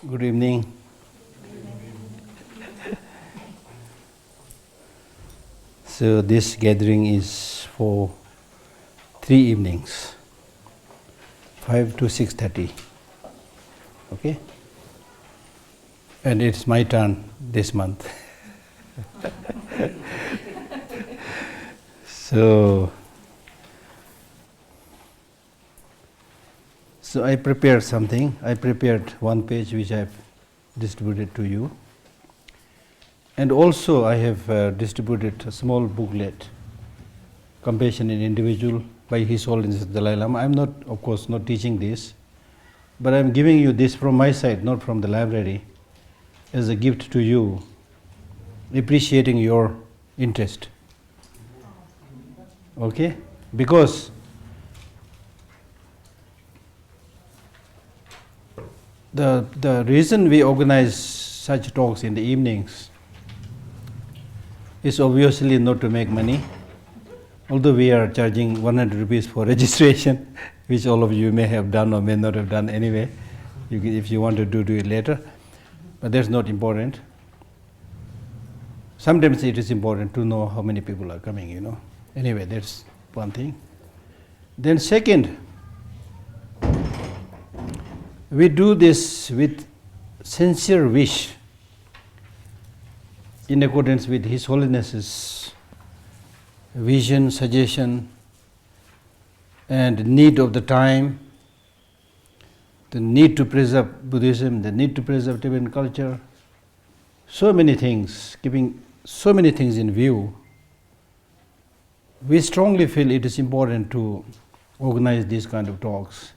Good evening. So this gathering is for 3 evenings, 5 to 6:30. Okay? And it's my turn this month. So I prepared something. I prepared one page which I have distributed to you. And also I have distributed a small booklet, Compassion in Individual, by His Holiness the Dalai Lama. I am not, of course, not teaching this, but I am giving you this from my side, not from the library, as a gift to you, appreciating your interest. Okay? Because the reason we organize such talks in the evenings is obviously not to make money, although we are charging 100 rupees for registration, which all of you may have done or may not have done anyway. If you want to do it later, but that's not important. Sometimes it is important to know how many people are coming, you know. Anyway, that's one thing. Then second, we do this with sincere wish, in accordance with His Holiness's vision, suggestion, and need of the time, the need to preserve Buddhism, the need to preserve Tibetan culture, so many things, keeping so many things in view. We strongly feel it is important to organize these kind of talks,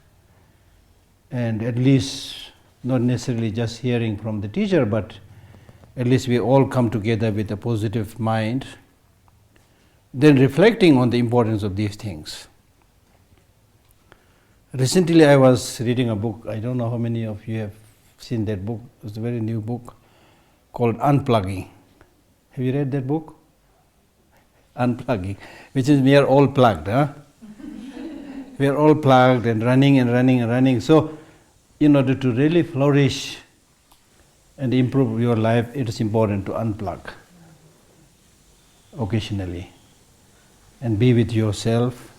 and at least not necessarily just hearing from the teacher, but at least we all come together with a positive mind, then reflecting on the importance of these things. Recently I was reading a book, I don't know how many of you have seen that book, it's a very new book called Unplugging. Have you read that book? Unplugging, which is we are all plugged, huh? We are all plugged and running and running and running. So, in order to really flourish and improve your life, it is important to unplug occasionally and be with yourself,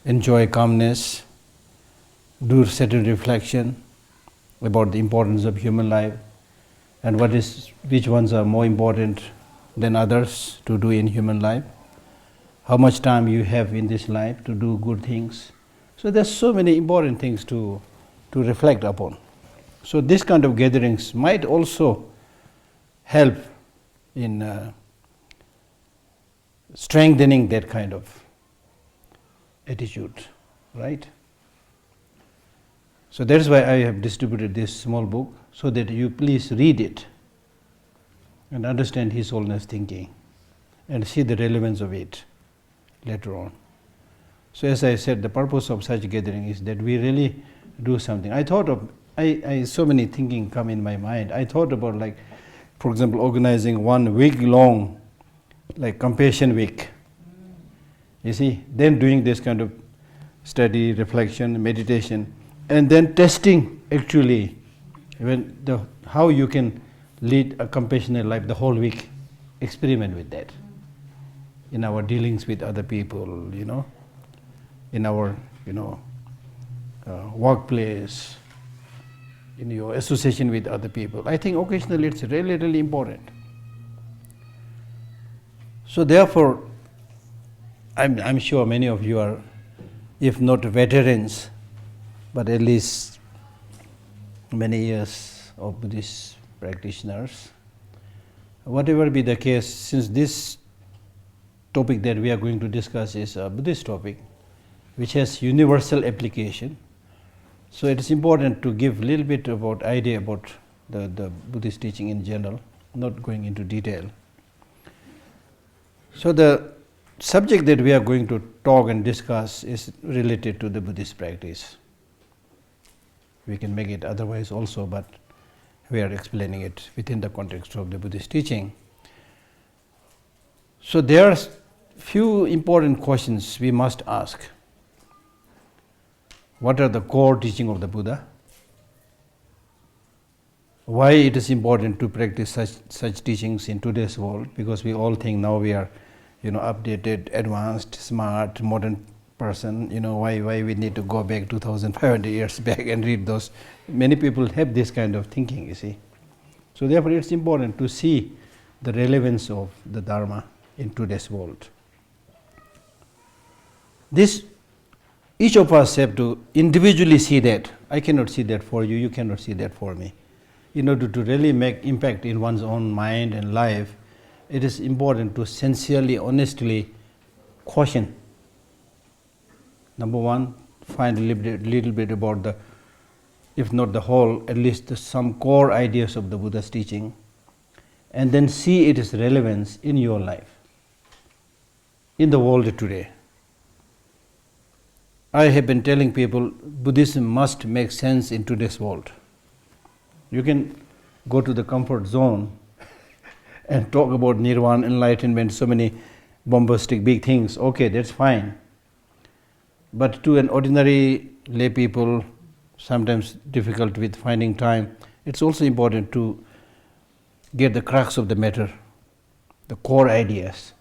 enjoy calmness, do certain reflection about the importance of human life and which ones are more important than others to do in human life, how much time you have in this life to do good things. So there's so many important things to reflect upon. So this kind of gatherings might also help in strengthening that kind of attitude, right? So that's why I have distributed this small book, so that you please read it and understand His Holiness thinking and see the relevance of it later on. So as I said, the purpose of such gathering is that we really do something. I thought of, so many thinking come in my mind. I thought about, like, for example, organizing 1 week long, like Compassion Week. You see, then doing this kind of study, reflection, meditation, and then testing actually how you can lead a compassionate life the whole week. Experiment with that in our dealings with other people, you know, in our, workplace, in your association with other people. I think occasionally it's really, really important. So therefore, I'm sure many of you are, if not veterans, but at least many years of Buddhist practitioners. Whatever be the case, since this topic that we are going to discuss is a Buddhist topic, which has universal application, so it is important to give a little bit about idea about the Buddhist teaching in general, not going into detail. So the subject that we are going to talk and discuss is related to the Buddhist practice. We can make it otherwise also, but we are explaining it within the context of the Buddhist teaching. So there are few important questions we must ask. What are the core teaching of the Buddha? Why it is important to practice such teachings in today's world? Because we all think now we are, updated, advanced, smart, modern person. Why we need to go back 2,500 years back and read those? Many people have this kind of thinking, you see. So therefore, it's important to see the relevance of the Dharma in today's world. Each of us have to individually see that. I cannot see that for you, you cannot see that for me. In order to really make impact in one's own mind and life, it is important to sincerely, honestly caution. Number one, find a little bit about the, if not the whole, at least some core ideas of the Buddha's teaching, and then see its relevance in your life, in the world today. I have been telling people Buddhism must make sense in today's world. You can go to the comfort zone and talk about nirvana, enlightenment, so many bombastic big things. Okay, that's fine. But to an ordinary lay people, sometimes difficult with finding time, it's also important to get the crux of the matter, the core ideas,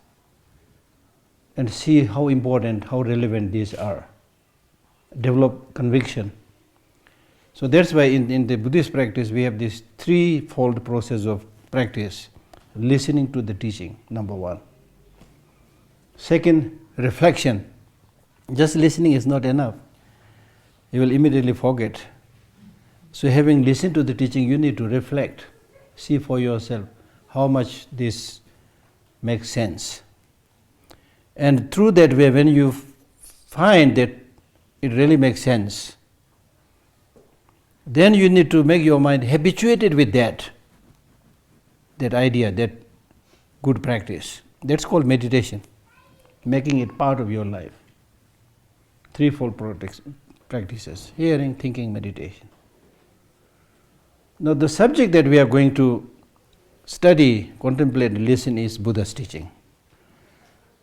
and see how important, how relevant these are. Develop conviction. So that's why in the Buddhist practice we have this threefold process of practice. Listening to the teaching, number one. Second, reflection. Just listening is not enough. You will immediately forget. So having listened to the teaching, you need to reflect. See for yourself how much this makes sense. And through that way, when you find that it really makes sense, then you need to make your mind habituated with that idea, that good practice. That's called meditation, making it part of your life. Threefold practices: hearing, thinking, meditation. Now the subject that we are going to study, contemplate, listen is Buddha's teaching.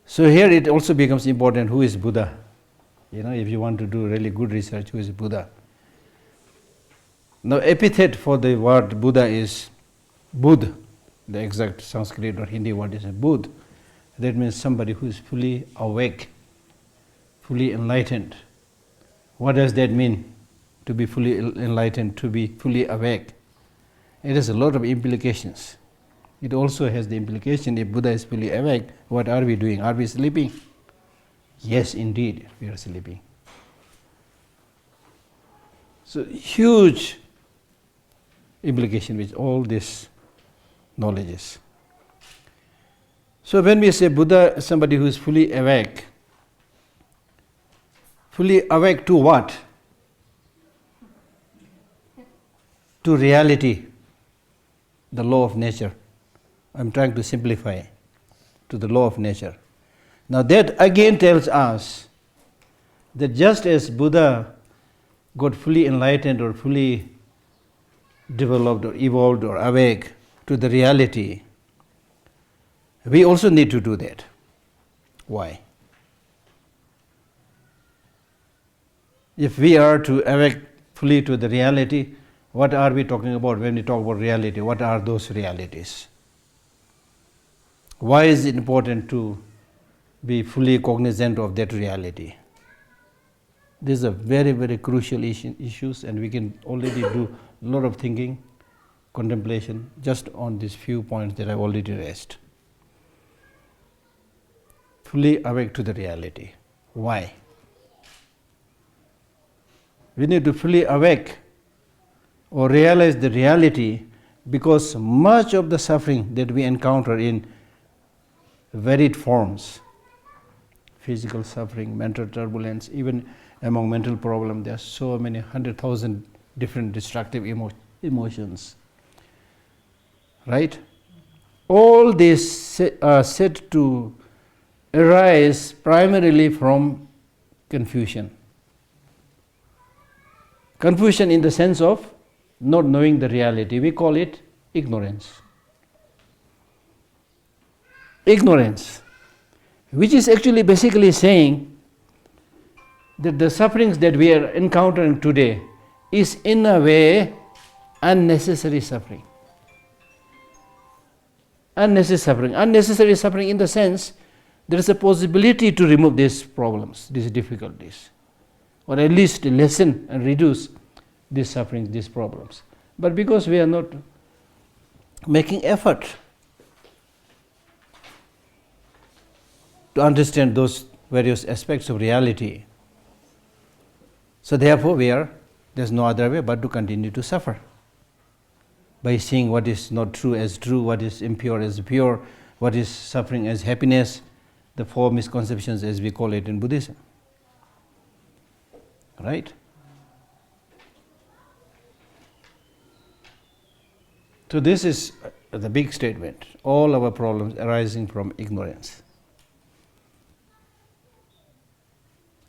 So here it also becomes important, who is Buddha? If you want to do really good research, who is Buddha? Now epithet for the word Buddha is Buddh. The exact Sanskrit or Hindi word is Buddh. That means somebody who is fully awake, fully enlightened. What does that mean, to be fully enlightened, to be fully awake? It has a lot of implications. It also has the implication, if Buddha is fully awake, what are we doing? Are we sleeping? Yes, indeed, we are sleeping. So huge implication with all this knowledges. So when we say Buddha, somebody who is fully awake to what? To reality, the law of nature. I'm trying to simplify to the law of nature. Now that again tells us that just as Buddha got fully enlightened or fully developed or evolved or awake to the reality, we also need to do that. Why? If we are to awake fully to the reality, what are we talking about when we talk about reality? What are those realities? Why is it important to be fully cognizant of that reality? These are very, very crucial issues, and we can already do a lot of thinking, contemplation, just on these few points that I've already raised. Fully awake to the reality. Why? We need to fully awake or realize the reality because much of the suffering that we encounter in varied forms, physical suffering, mental turbulence, even among mental problems, there are so many 100,000 different destructive emotions. Right? All these are said to arise primarily from confusion. Confusion in the sense of not knowing the reality. We call it ignorance. Ignorance, which is actually basically saying that the sufferings that we are encountering today is in a way unnecessary suffering. Unnecessary suffering in the sense there is a possibility to remove these problems, these difficulties, or at least lessen and reduce these sufferings, these problems. But because we are not making effort to understand those various aspects of reality, so therefore there's no other way but to continue to suffer by seeing what is not true as true, what is impure as pure, what is suffering as happiness, the four misconceptions as we call it in Buddhism. Right? So this is the big statement. All our problems arising from ignorance.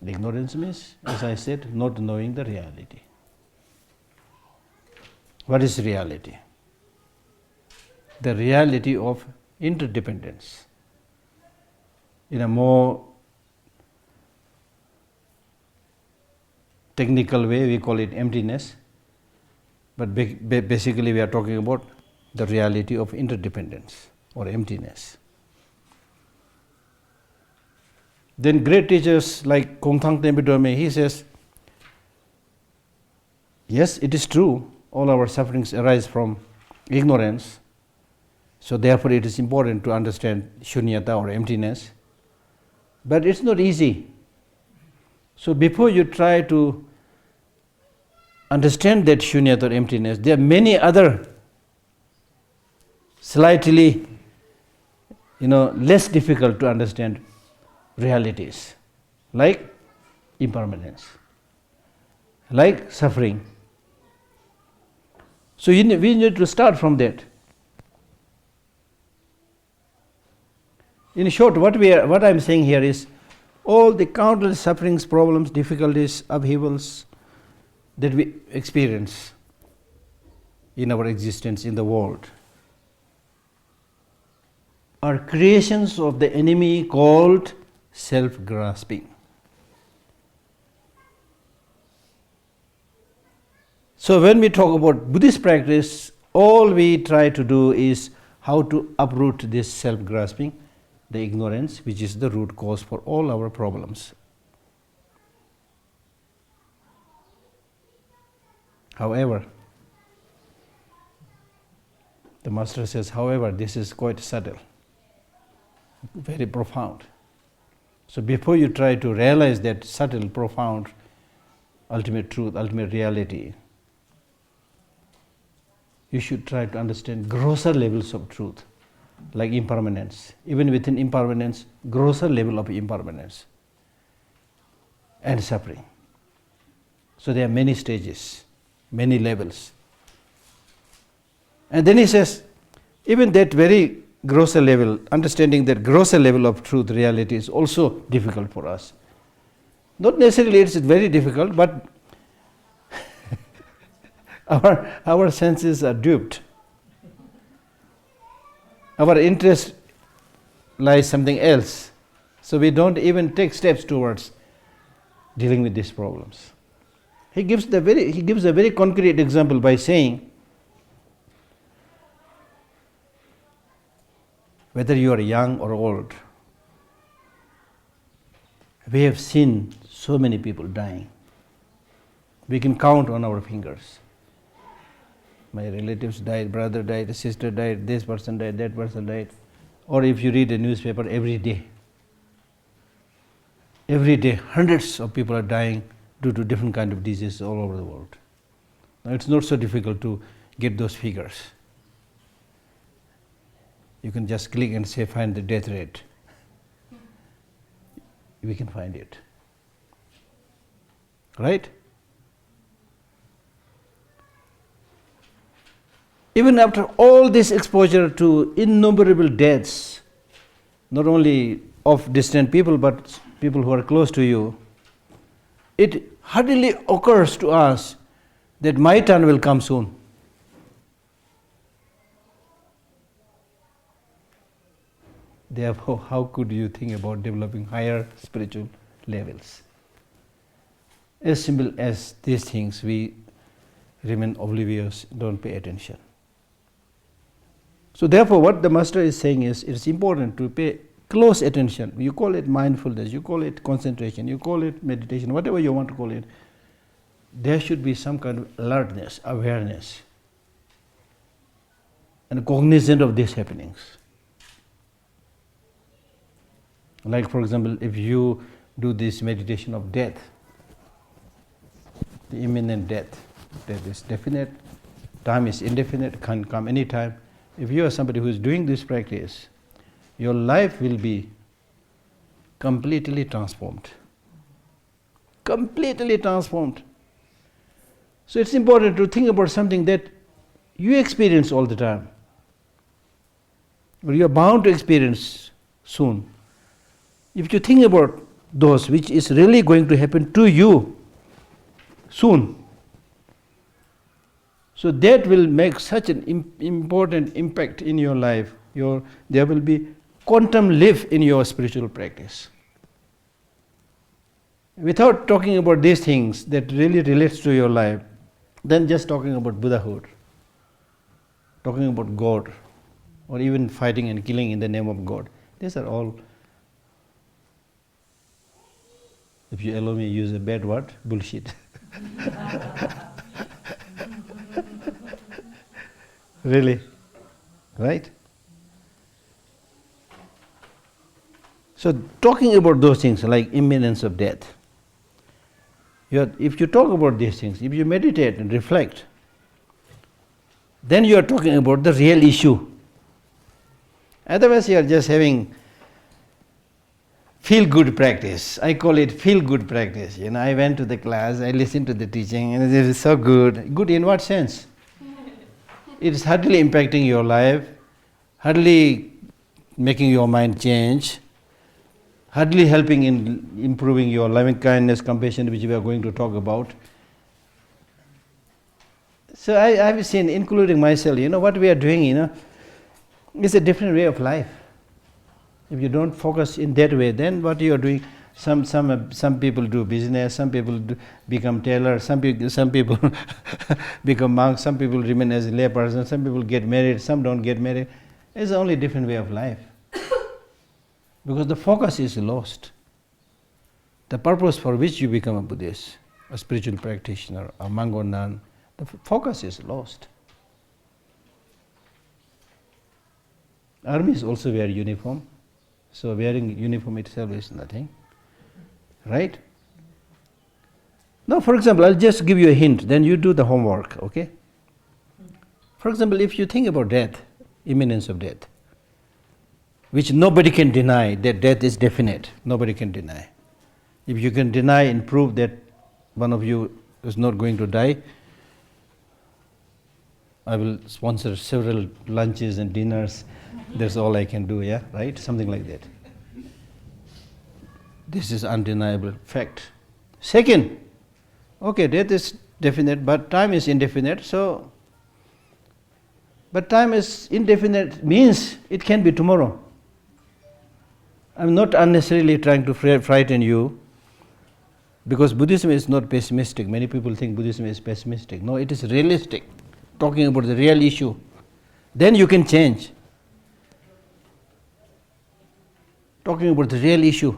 Ignorance means, as I said, not knowing the reality. What is reality? The reality of interdependence. In a more technical way, we call it emptiness, but basically we are talking about the reality of interdependence or emptiness. Then great teachers like Kongthang Tenpa Dorme, he says, yes, it is true, all our sufferings arise from ignorance, so therefore it is important to understand shunyata or emptiness, but it's not easy. So before you try to understand that shunyata or emptiness, there are many other slightly less difficult to understand realities, like impermanence, like suffering. So we need to start from that. In short, what I'm saying here is all the countless sufferings, problems, difficulties, upheavals that we experience in our existence in the world are creations of the enemy called self-grasping. So when we talk about Buddhist practice, all we try to do is how to uproot this self-grasping, the ignorance, which is the root cause for all our problems. However, the Master says, however, this is quite subtle, very profound. So before you try to realize that subtle, profound, ultimate truth, ultimate reality, you should try to understand grosser levels of truth, like impermanence. Even within impermanence, grosser level of impermanence and suffering. So there are many stages, many levels. And then he says, even that very grosser level, understanding that grosser level of truth, reality is also difficult for us. Not necessarily it's very difficult, but our senses are duped. Our interest lies something else. So we don't even take steps towards dealing with these problems. He gives a very concrete example by saying, whether you are young or old, we have seen so many people dying. We can count on our fingers. My relatives died, brother died, sister died, this person died, that person died. Or if you read a newspaper, every day, hundreds of people are dying due to different kind of diseases all over the world. Now it's not so difficult to get those figures. You can just click and say, find the death rate. We can find it. Right? Even after all this exposure to innumerable deaths, not only of distant people, but people who are close to you, it hardly occurs to us that my turn will come soon. Therefore, how could you think about developing higher spiritual levels? As simple as these things, we remain oblivious, don't pay attention. So therefore what the master is saying is, it's important to pay close attention. You call it mindfulness, you call it concentration, you call it meditation, whatever you want to call it. There should be some kind of alertness, awareness, and cognizant of these happenings. Like for example, if you do this meditation of death, the imminent death, that is definite, time is indefinite, can come any time. If you are somebody who is doing this practice, your life will be completely transformed. Completely transformed. So it's important to think about something that you experience all the time, or you are bound to experience soon. If you think about those which is really going to happen to you soon, so that will make such an important impact in your life. There will be quantum leap in your spiritual practice. Without talking about these things that really relates to your life, then just talking about Buddhahood, talking about God, or even fighting and killing in the name of God. These are all, if you allow me to use a bad word, bullshit. Really, right? So talking about those things like imminence of death, if you talk about these things, if you meditate and reflect, then you are talking about the real issue. Otherwise you are just having feel-good practice. I call it feel-good practice. I went to the class, I listened to the teaching, and it is so good. Good in what sense? It is hardly impacting your life, hardly making your mind change, hardly helping in improving your loving kindness, compassion, which we are going to talk about. So I have seen, including myself, what we are doing, is a different way of life. If you don't focus in that way, then what you are doing, some people do business, some people become tailors, some people become monks, some people remain as a layperson, some people get married, some don't get married. It's only a different way of life. Because the focus is lost. The purpose for which you become a Buddhist, a spiritual practitioner, a monk or nun, the focus is lost. Armies also wear uniform, so wearing uniform itself is nothing, right? Now, for example, I'll just give you a hint, then you do the homework, okay? For example, if you think about death, imminence of death, which nobody can deny, that death is definite, nobody can deny. If you can deny and prove that one of you is not going to die, I will sponsor several lunches and dinners. That's all I can do, yeah, right? Something like that. This is undeniable fact. Second, okay, death is definite, but time is indefinite. But time is indefinite means it can be tomorrow. I'm not unnecessarily trying to frighten you, because Buddhism is not pessimistic. Many people think Buddhism is pessimistic. No, it is realistic, talking about the real issue. Then you can change. Talking about the real issue.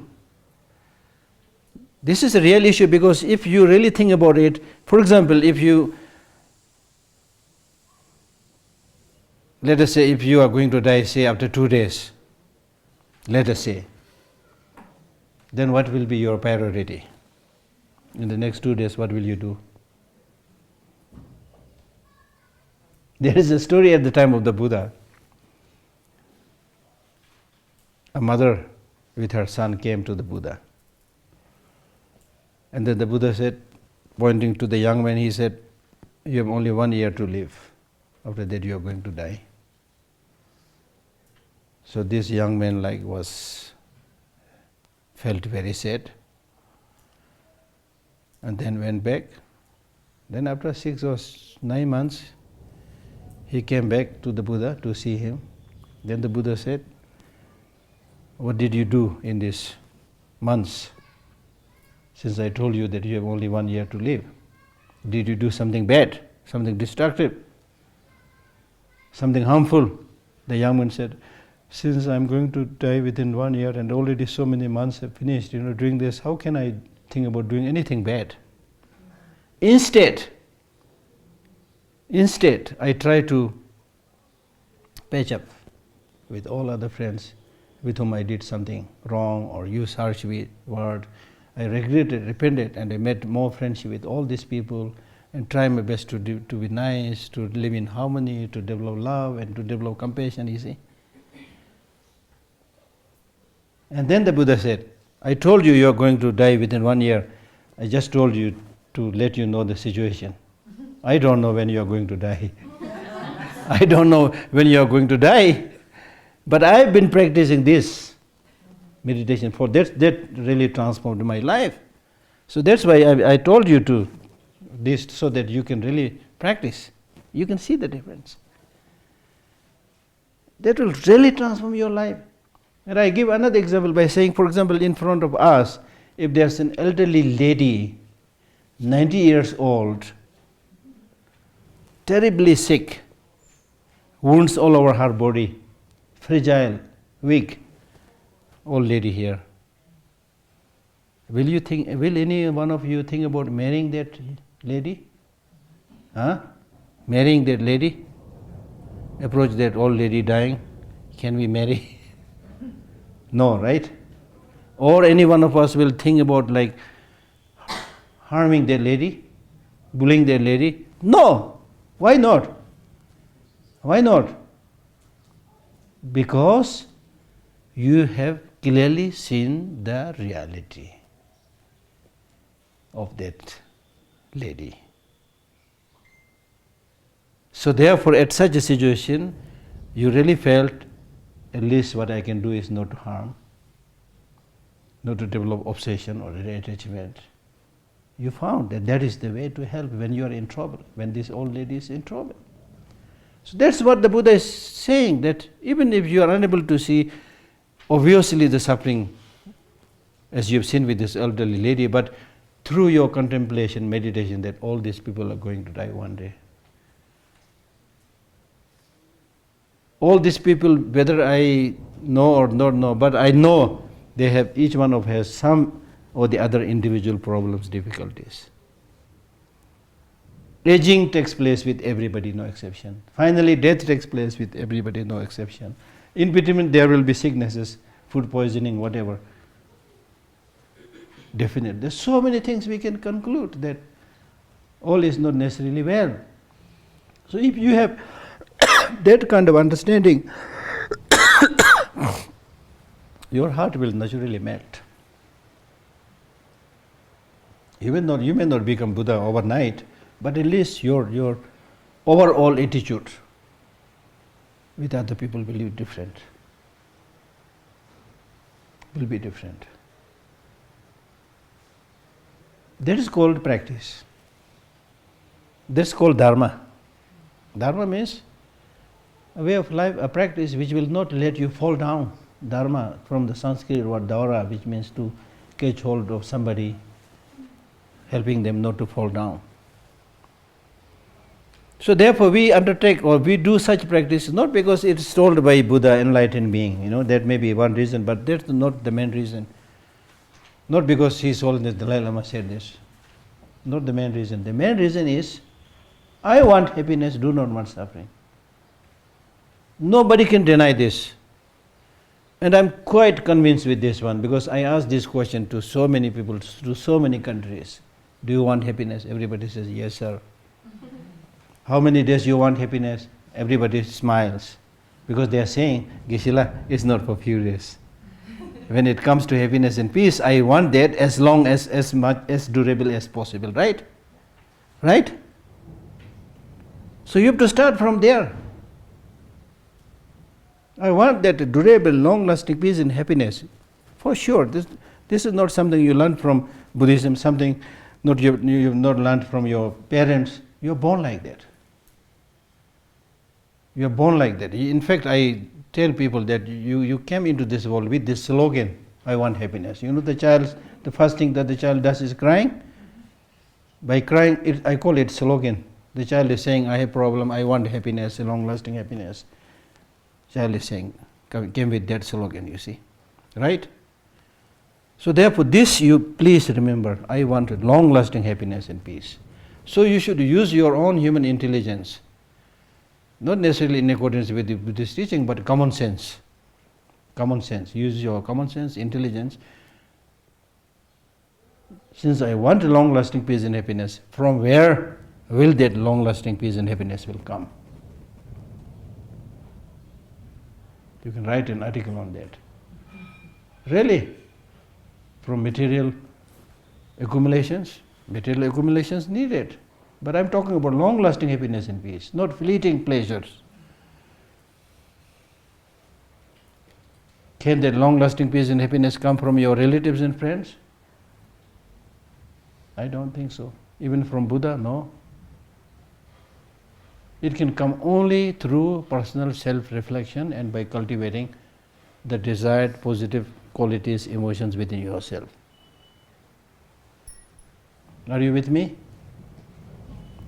This is a real issue because if you really think about it, for example, let us say if you are going to die, say after 2 days, let us say, then what will be your priority? In the next 2 days, what will you do? There is a story at the time of the Buddha. A mother with her son came to the Buddha. And then the Buddha said, pointing to the young man, he said, you have only 1 year to live. After that you are going to die. So this young man felt very sad, and then went back. Then after 6 or 9 months, he came back to the Buddha to see him. Then the Buddha said, what did you do in these months, since I told you that you have only 1 year to live? Did you do something bad? something destructive, something harmful. The young man said, since I'm going to die within 1 year and already so many months have finished, doing this, how can I think about doing anything bad? Instead, I try to patch up with all other friends with whom I did something wrong or used harsh word. I regretted, repented, and I made more friendship with all these people and try my best to be nice, to live in harmony, to develop love and to develop compassion, you see. And then the Buddha said, I told you are going to die within 1 year. I just told you to let you know the situation. I don't know when you are going to die. I don't know when you are going to die. But I have been practicing this meditation for that really transformed my life. So that's why I told you to this, so that you can really practice. You can see the difference. That will really transform your life. And I give another example by saying, for example, in front of us, if there's an elderly lady, 90 years old, terribly sick, wounds all over her body, fragile, weak, old lady here. Will any one of you think about marrying that lady? Marrying that lady? Approach that old lady dying. Can we marry? No, right? Or any one of us will think about like harming that lady, bullying that lady? No! Why not? Why not? Because you have clearly seen the reality of that lady. So therefore, at such a situation, you really felt, at least what I can do is not to harm, not to develop obsession or attachment. You found that is the way to help when you are in trouble, when this old lady is in trouble. So that's what the Buddha is saying, that even if you are unable to see obviously the suffering, as you have seen with this elderly lady, but through your contemplation, meditation, that all these people are going to die one day. All these people, whether I know or not know, but I know they have, each one of has some or the other individual problems, difficulties. Aging takes place with everybody, no exception. Finally, death takes place with everybody, no exception. In between, there will be sicknesses, food poisoning, whatever. Definite. There's so many things we can conclude that all is not necessarily well. So if you have that kind of understanding, your heart will naturally melt. Even though you may not become Buddha overnight, but at least your overall attitude with other people will be different. Will be different. That is called practice. That's called dharma. Dharma means a way of life, a practice which will not let you fall down. Dharma from the Sanskrit word daura, which means to catch hold of somebody, helping them not to fall down. So therefore we undertake or we do such practice not because it is told by Buddha, enlightened being, that may be one reason, but that's not the main reason. Not because His Holiness Dalai Lama said this. Not the main reason. The main reason is, I want happiness, do not want suffering. Nobody can deny this. And I'm quite convinced with this one, because I asked this question to so many people, to so many countries. Do you want happiness? Everybody says, yes, sir. How many days you want happiness? Everybody smiles. Because they are saying, Geshe-la, it's not for few days. When it comes to happiness and peace, I want that as long as much as durable as possible, right? Right? So you have to start from there. I want that durable, long-lasting peace and happiness. For sure. This is not something you learn from Buddhism, something you have not learned from your parents. You are born like that. You are born like that. In fact, I tell people that you came into this world with this slogan, I want happiness. The first thing that the child does is crying. By crying, I call it slogan. The child is saying, I have problem, I want happiness, long-lasting happiness. Child is saying, came with that slogan, you see. Right? So therefore, this you please remember, I want long-lasting happiness and peace. So you should use your own human intelligence, not necessarily in accordance with the Buddhist teaching, but common sense. Common sense. Use your common sense, intelligence. Since I want long-lasting peace and happiness, from where will that long-lasting peace and happiness will come? You can write an article on that. Really? From material accumulations? Material accumulations needed. But I'm talking about long-lasting happiness and peace, not fleeting pleasures. Can that long-lasting peace and happiness come from your relatives and friends? I don't think so. Even from Buddha, no. It can come only through personal self-reflection and by cultivating the desired positive qualities, emotions within yourself. Are you with me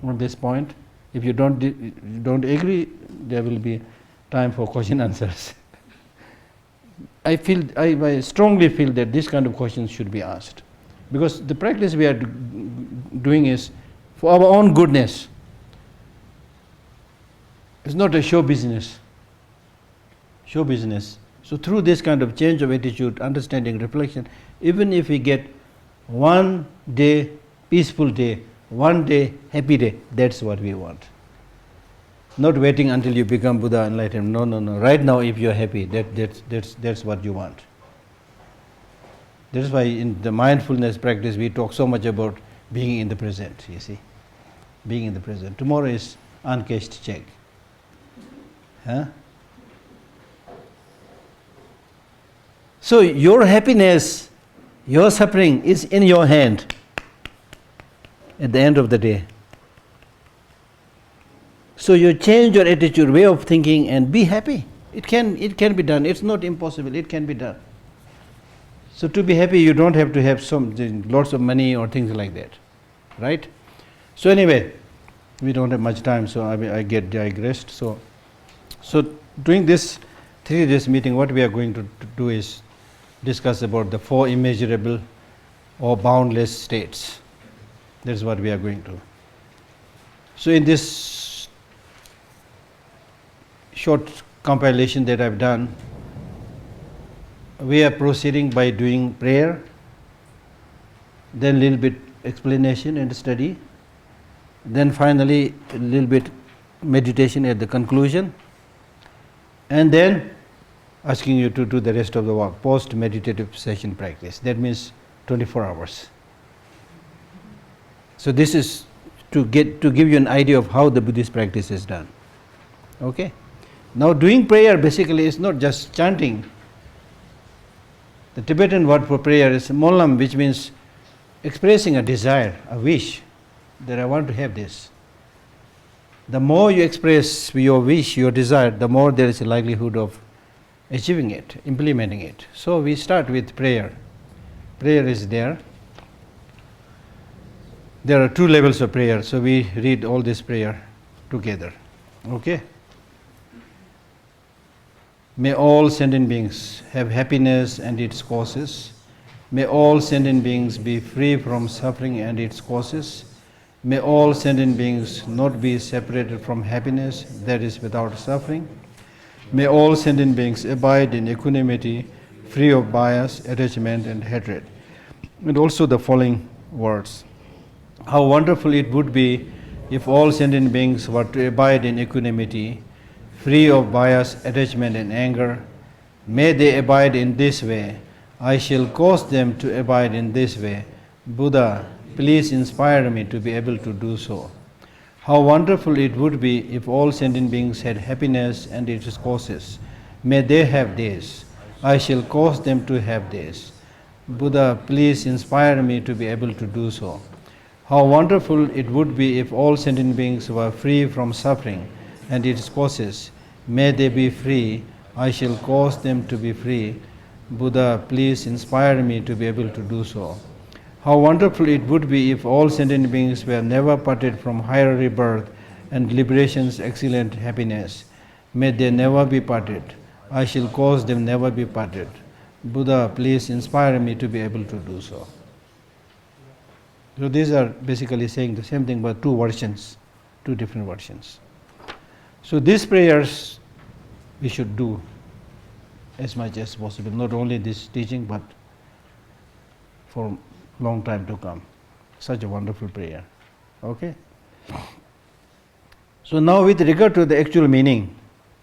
on this point? If you don't agree, there will be time for question answers. I strongly feel that this kind of questions should be asked, because the practice we are doing is for our own goodness. It's not a show business. Show business. So through this kind of change of attitude, understanding, reflection, even if we get one day peaceful day, one day happy day, that's what we want. Not waiting until you become Buddha enlightened. No. Right now, if you're happy, that's what you want. That's why in the mindfulness practice we talk so much about being in the present, you see. Being in the present. Tomorrow is uncashed check. Huh? So your happiness, your suffering is in your hand at the end of the day. So you change your attitude, way of thinking, and be happy. It can be done. It's not impossible. It can be done. So to be happy, you don't have to have lots of money or things like that, right? So anyway, we don't have much time, so I get digressed. So during this 3 days meeting, what we are going to do is discuss about the 4 immeasurable or boundless states. That's what we are going to. So in this short compilation that I've done, we are proceeding by doing prayer, then a little bit explanation and study, then finally a little bit meditation at the conclusion, and then asking you to do the rest of the work, post-meditative session practice. That means 24 hours. So this is to give you an idea of how the Buddhist practice is done. Okay? Now doing prayer basically is not just chanting. The Tibetan word for prayer is molam, which means expressing a desire, a wish, that I want to have this. The more you express your wish, your desire, the more there is a likelihood of achieving it, implementing it. So we start with prayer. Prayer is there. There are 2 levels of prayer, so we read all this prayer together. Okay? May all sentient beings have happiness and its causes. May all sentient beings be free from suffering and its causes. May all sentient beings not be separated from happiness that is without suffering. May all sentient beings abide in equanimity, free of bias, attachment, and hatred. And also the following words. How wonderful it would be if all sentient beings were to abide in equanimity, free of bias, attachment, and anger. May they abide in this way. I shall cause them to abide in this way. Buddha, please inspire me to be able to do so. How wonderful it would be if all sentient beings had happiness and its causes. May they have this. I shall cause them to have this. Buddha, please inspire me to be able to do so. How wonderful it would be if all sentient beings were free from suffering and its causes. May they be free. I shall cause them to be free. Buddha, please inspire me to be able to do so. How wonderful it would be if all sentient beings were never parted from higher rebirth and liberation's excellent happiness. May they never be parted. I shall cause them never be parted. Buddha, please inspire me to be able to do so. So these are basically saying the same thing, but two versions, two different versions. So these prayers we should do as much as possible, not only this teaching, but for long time to come. Such a wonderful prayer. Okay? So now with regard to the actual meaning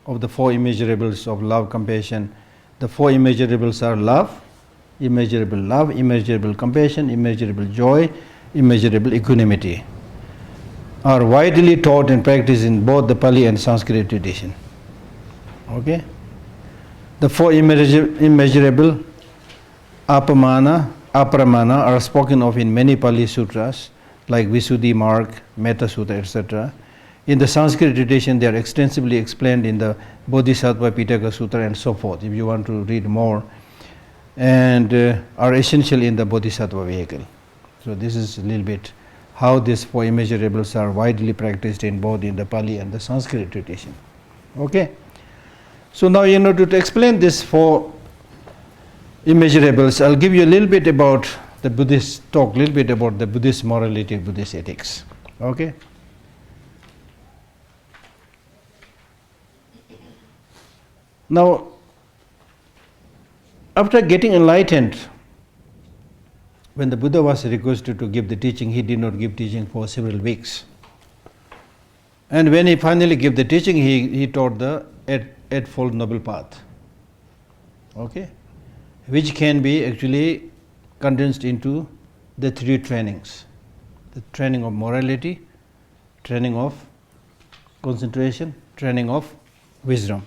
of the four immeasurables of love, compassion, the four immeasurables are love, immeasurable compassion, immeasurable joy, immeasurable equanimity, are widely taught and practiced in both the Pali and Sanskrit tradition. Okay? The four immeasurable aparamana are spoken of in many Pali sutras like Visuddhi Marg, Metta Sutta, etc. In the Sanskrit tradition, they are extensively explained in the Bodhisattva Pitaka Sutra and so forth, if you want to read more, and are essential in the Bodhisattva vehicle. So this is a little bit how these four immeasurables are widely practiced in both in the Pali and the Sanskrit tradition. Okay? So now, to explain this four immeasurables, I'll give you a little bit about the Buddhist, talk a little bit about the Buddhist morality, Buddhist ethics. Okay? Now, after getting enlightened, when the Buddha was requested to give the teaching, he did not give teaching for several weeks. And when he finally gave the teaching, he taught the Eightfold Noble Path, okay, which can be actually condensed into the three trainings: the training of morality, training of concentration, training of wisdom.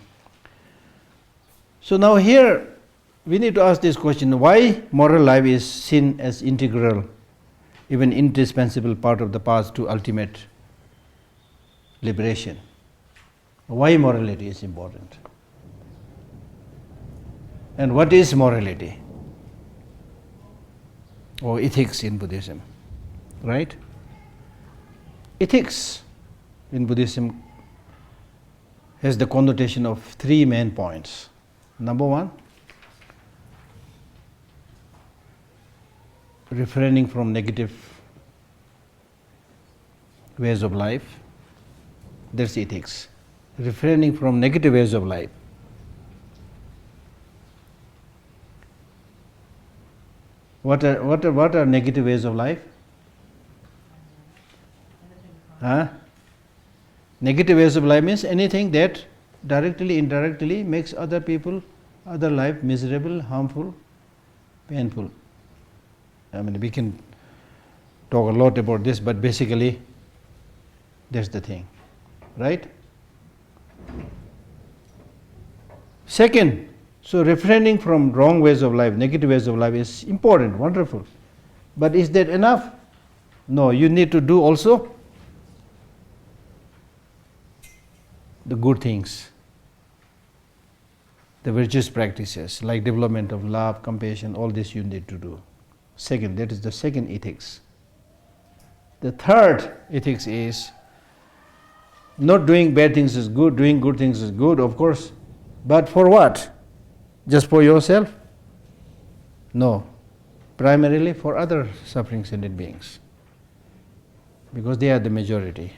So now here we need to ask this question: why moral life is seen as integral, even indispensable part of the path to ultimate liberation? Why morality is important? And what is morality or ethics in Buddhism? Right? Ethics in Buddhism has the connotation of three main points. Number one, refraining from negative ways of life. That's ethics. Refraining from negative ways of life. What are negative ways of life? Negative ways of life means anything that directly, indirectly makes other people, other life miserable, harmful, painful. I mean, we can talk a lot about this, but basically that's the thing, right? Second, so refraining from wrong ways of life, negative ways of life is important, wonderful. But is that enough? No, you need to do also the good things, the virtuous practices like development of love, compassion, all this you need to do. Second, that is the second ethics. The third ethics is not doing bad things is good, doing good things is good, of course, but for what? Just for yourself? No, primarily for other suffering sentient beings, because they are the majority,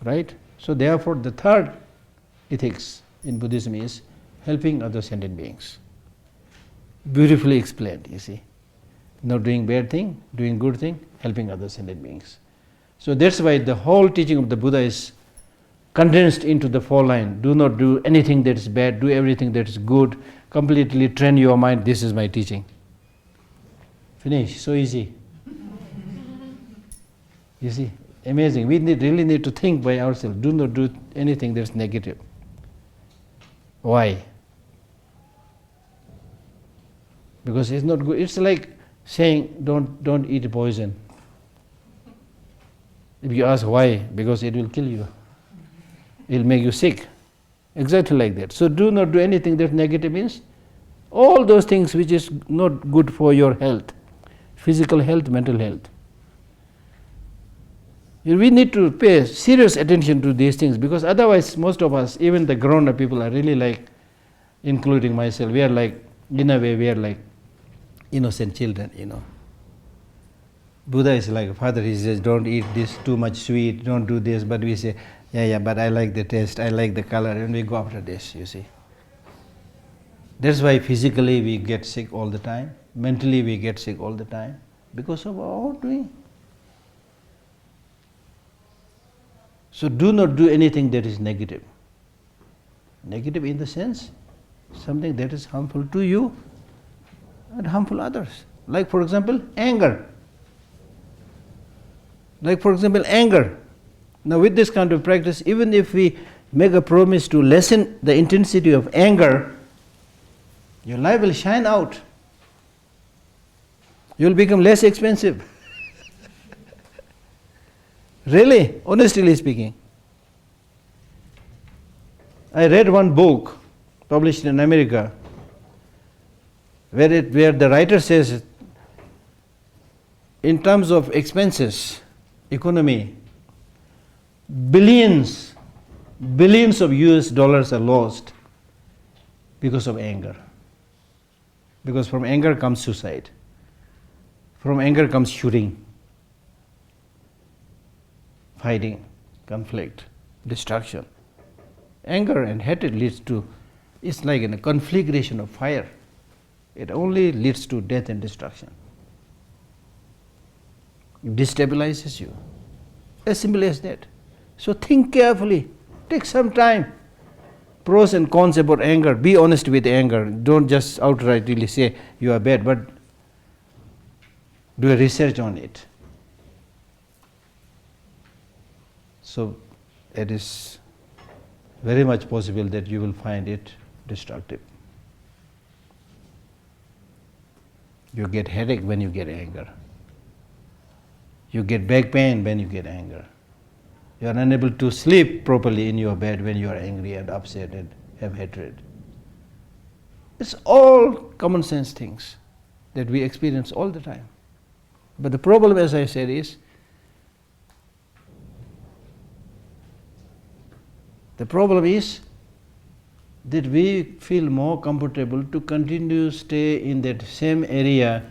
right? So therefore the third ethics in Buddhism is helping other sentient beings. Beautifully explained, you see. Not doing bad thing, doing good thing, helping other sentient beings. So that's why the whole teaching of the Buddha is condensed into the four lines. Do not do anything that is bad, do everything that is good, completely train your mind. This is my teaching. Finish, so easy. You see, amazing. We really need to think by ourselves. Do not do anything that is negative. Why? Because it's not good. It's like saying don't eat poison. If you ask why, because it will kill you. It will make you sick. Exactly like that. So do not do anything that negative means all those things which is not good for your health. physical health, mental health. We need to pay serious attention to these things, because otherwise most of us, even the grown-up people, are really like, including myself, we are like, in a way, we are like innocent children, Buddha is like, Father, he says, don't eat this too much sweet, don't do this, but we say, yeah, but I like the taste, I like the color, and we go after this, you see. That's why physically we get sick all the time, mentally we get sick all the time, because of our own doing. So do not do anything that is negative. Negative in the sense, something that is harmful to you and harmful others. Like for example, anger. Now with this kind of practice, even if we make a promise to lessen the intensity of anger, your life will shine out. You will become less expensive. Really, honestly speaking. I read one book published in America where the writer says, in terms of expenses, economy, billions of US dollars are lost because of anger. Because from anger comes suicide. From anger comes shooting, fighting, conflict, destruction. Anger and hatred leads to, it's like a conflagration of fire. It only leads to death and destruction. It destabilizes you. As simple as that. So think carefully. Take some time. Pros and cons about anger. Be honest with anger. Don't just outrightly say you are bad, but do a research on it. So it is very much possible that you will find it destructive. You get headache when you get anger. You get back pain when you get anger. You are unable to sleep properly in your bed when you are angry and upset and have hatred. It's all common sense things that we experience all the time. But the problem, as I said, is that we feel more comfortable to continue stay in that same area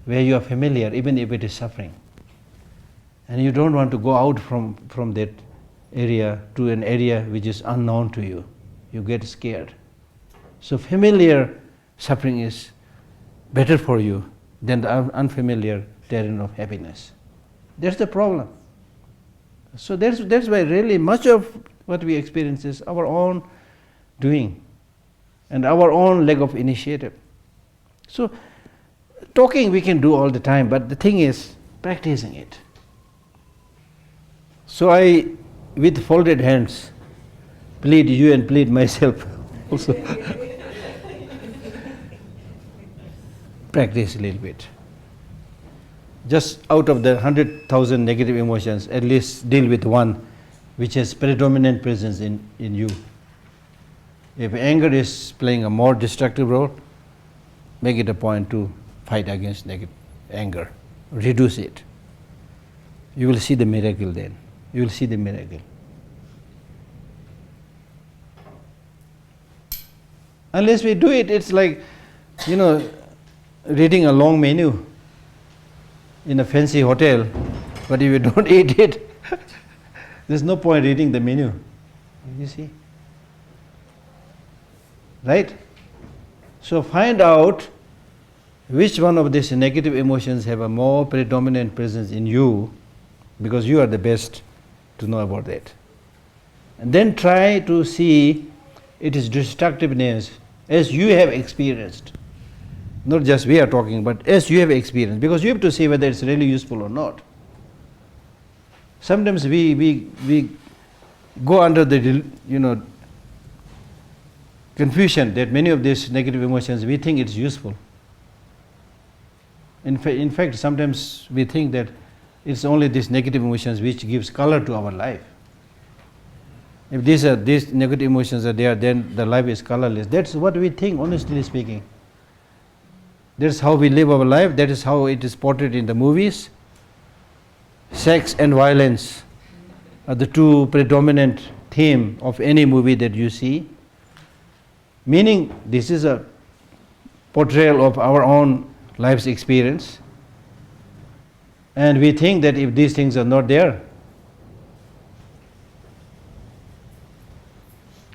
where you are familiar, even if it is suffering. And you don't want to go out from that area to an area which is unknown to you. You get scared. So familiar suffering is better for you than the unfamiliar terrain of happiness. That's the problem. So that's why really much of what we experience is our own doing and our own lack of initiative. So talking we can do all the time, but the thing is practicing it. So I, with folded hands, plead you and plead myself also. Practice a little bit. Just out of the 100,000 negative emotions, at least deal with one which has predominant presence in you. If anger is playing a more destructive role, make it a point to fight against negative anger. Reduce it. You will see the miracle then. You will see the miracle. Unless we do it, it's like, reading a long menu in a fancy hotel, but if you don't eat it, there's no point reading the menu. You see? Right? So find out which one of these negative emotions have a more predominant presence in you, because you are the best to know about that. And then try to see its destructiveness as you have experienced. Not just we are talking, but as you have experienced, because you have to see whether it's really useful or not. Sometimes we go under the confusion that many of these negative emotions we think it's useful. In fact, sometimes we think that it's only these negative emotions which gives color to our life. If these negative emotions are there, then the life is colorless. That's what we think, honestly speaking. That's how we live our life. That is how it is portrayed in the movies. Sex and violence are the two predominant theme of any movie that you see. Meaning, this is a portrayal of our own life's experience. And we think that if these things are not there,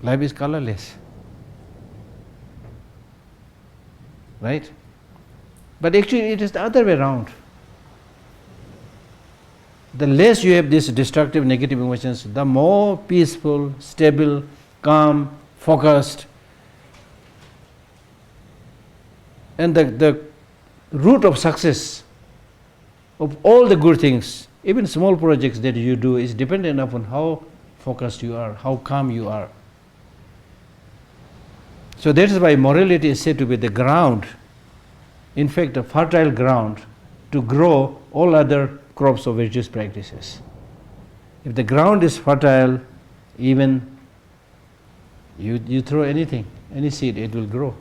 life is colorless. Right? But actually it is the other way around. The less you have these destructive negative emotions, the more peaceful, stable, calm, focused. And the root of success of all the good things, even small projects that you do, is dependent upon how focused you are, how calm you are. So that is why morality is said to be the ground, in fact a fertile ground, to grow all other crops of virtuous practices. If the ground is fertile, even you throw anything, any seed, it will grow.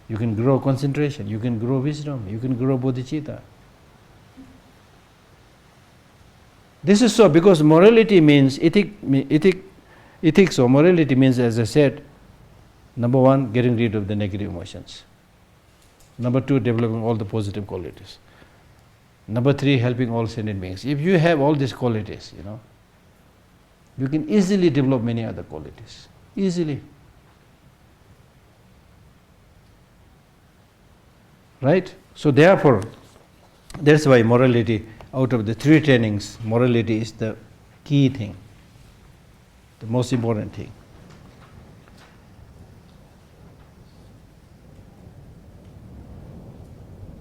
You can grow concentration, you can grow wisdom, you can grow bodhicitta. This is so because morality means ethics or morality means, as I said, number one, getting rid of the negative emotions. Number two, developing all the positive qualities. Number three, helping all sentient beings. If you have all these qualities, you can easily develop many other qualities. Easily. Right? So therefore, that's why morality, out of the three trainings, morality is the key thing, the most important thing.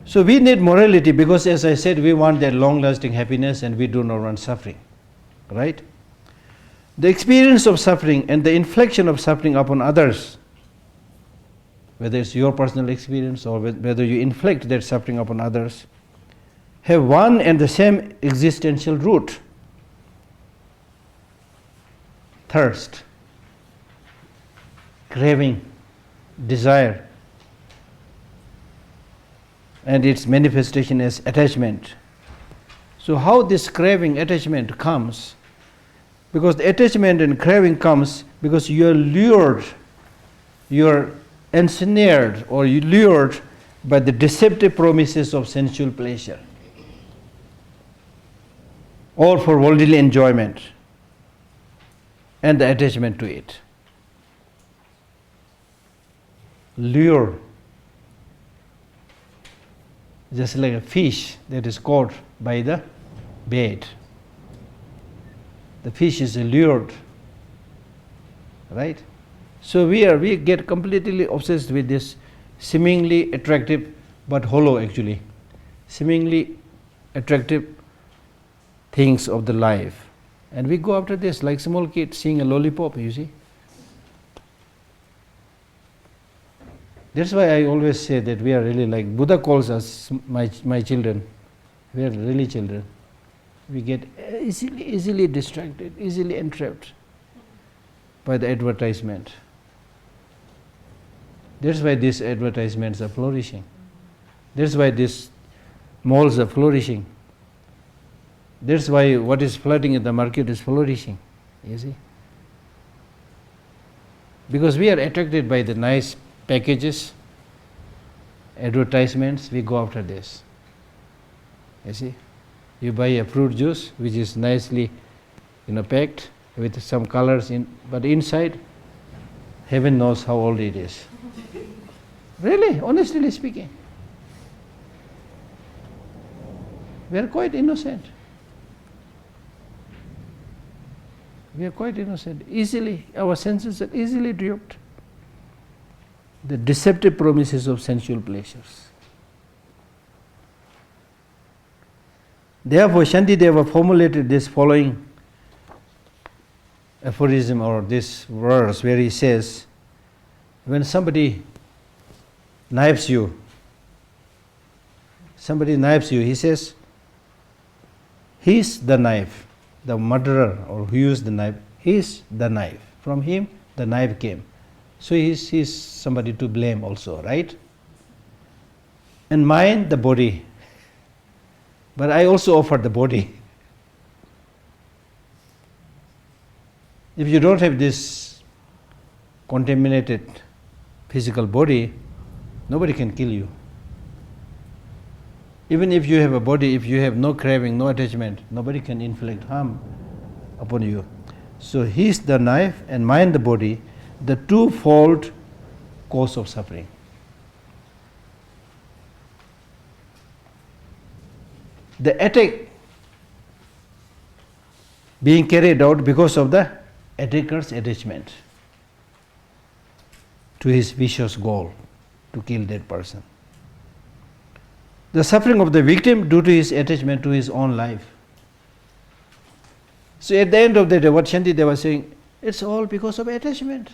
So we need morality because, as I said, we want that long-lasting happiness and we do not want suffering. Right? The experience of suffering and the infliction of suffering upon others, whether it's your personal experience or whether you inflict that suffering upon others, have one and the same existential root: thirst, craving, desire, and its manifestation as attachment. So how this craving, attachment comes? Because the attachment and craving comes because you are lured, you are ensnared or you lured by the deceptive promises of sensual pleasure or for worldly enjoyment and the attachment to it. Lure. Just like a fish that is caught by the bait. The fish is lured. Right? So we get completely obsessed with this seemingly attractive but hollow, actually, seemingly attractive things of the life. And we go after this like small kids seeing a lollipop, you see. That's why I always say that we are really like, Buddha calls us my children. We are really children. We get easily distracted, easily entrapped by the advertisement. That's why these advertisements are flourishing. That's why these malls are flourishing. That's why what is flooding in the market is flourishing, you see. Because we are attracted by the nice packages, advertisements, we go after this. You see, you buy a fruit juice which is nicely, packed with some colors in, but inside, heaven knows how old it is. Really, honestly speaking, we are quite innocent. We are quite innocent. Easily, our senses are easily duped. The deceptive promises of sensual pleasures. Therefore, Shantideva formulated this following aphorism or this verse where he says, when somebody knives you, he says, he's the knife, the murderer or who used the knife, he's the knife. From him, the knife came. So he's somebody to blame also, right? and mind the body. But I also offer the body. If you don't have this contaminated physical body, nobody can kill you. Even if you have a body, if you have no craving, no attachment, nobody can inflict harm upon you. So he's the knife and mind the body, the twofold cause of suffering. The attack being carried out because of the attacker's attachment to his vicious goal to kill that person. The suffering of the victim due to his attachment to his own life. So at the end of the day, what Shantideva was saying, it's all because of attachment.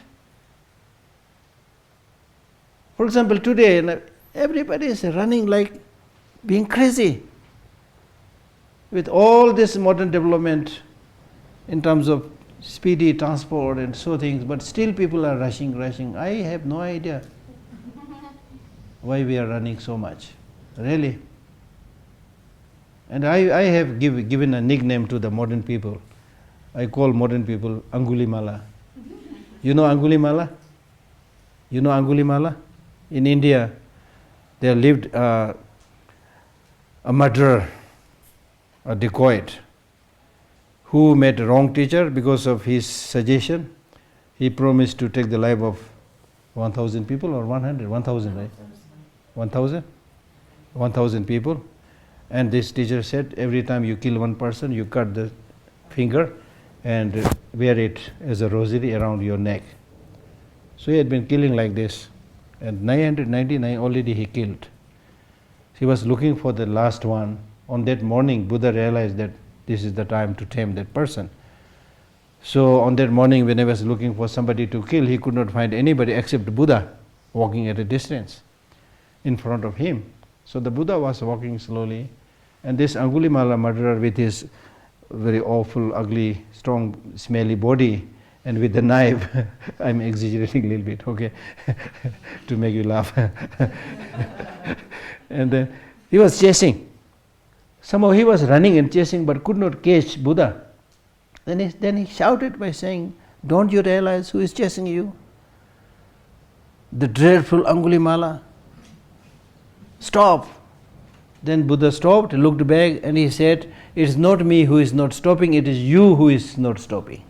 For example, today everybody is running like being crazy. With all this modern development in terms of speedy transport and so things, but still people are rushing. I have no idea why we are running so much, really. And I have given a nickname to the modern people. I call modern people Angulimala. You know Angulimala? You know Angulimala? In India, there lived a murderer, a dacoit, who met a wrong teacher. Because of his suggestion, he promised to take the life of 1,000 people or 100? 1,000, right? 1,000? 1,000 people. And this teacher said, every time you kill one person, you cut the finger and wear it as a rosary around your neck. So he had been killing like this, and 999 already he killed. He was looking for the last one. On that morning, Buddha realized that this is the time to tame that person. So on that morning, when he was looking for somebody to kill, he could not find anybody except Buddha walking at a distance in front of him. So the Buddha was walking slowly, and this Angulimala murderer, with his very awful, ugly, strong, smelly body, and with the knife, I'm exaggerating a little bit, okay, to make you laugh. And he was chasing. Somehow he was running and chasing, but could not catch Buddha. Then he shouted by saying, "Don't you realize who is chasing you? The dreadful Angulimala. Stop!" Then Buddha stopped, looked back, and he said, "It's not me who is not stopping, it is you who is not stopping."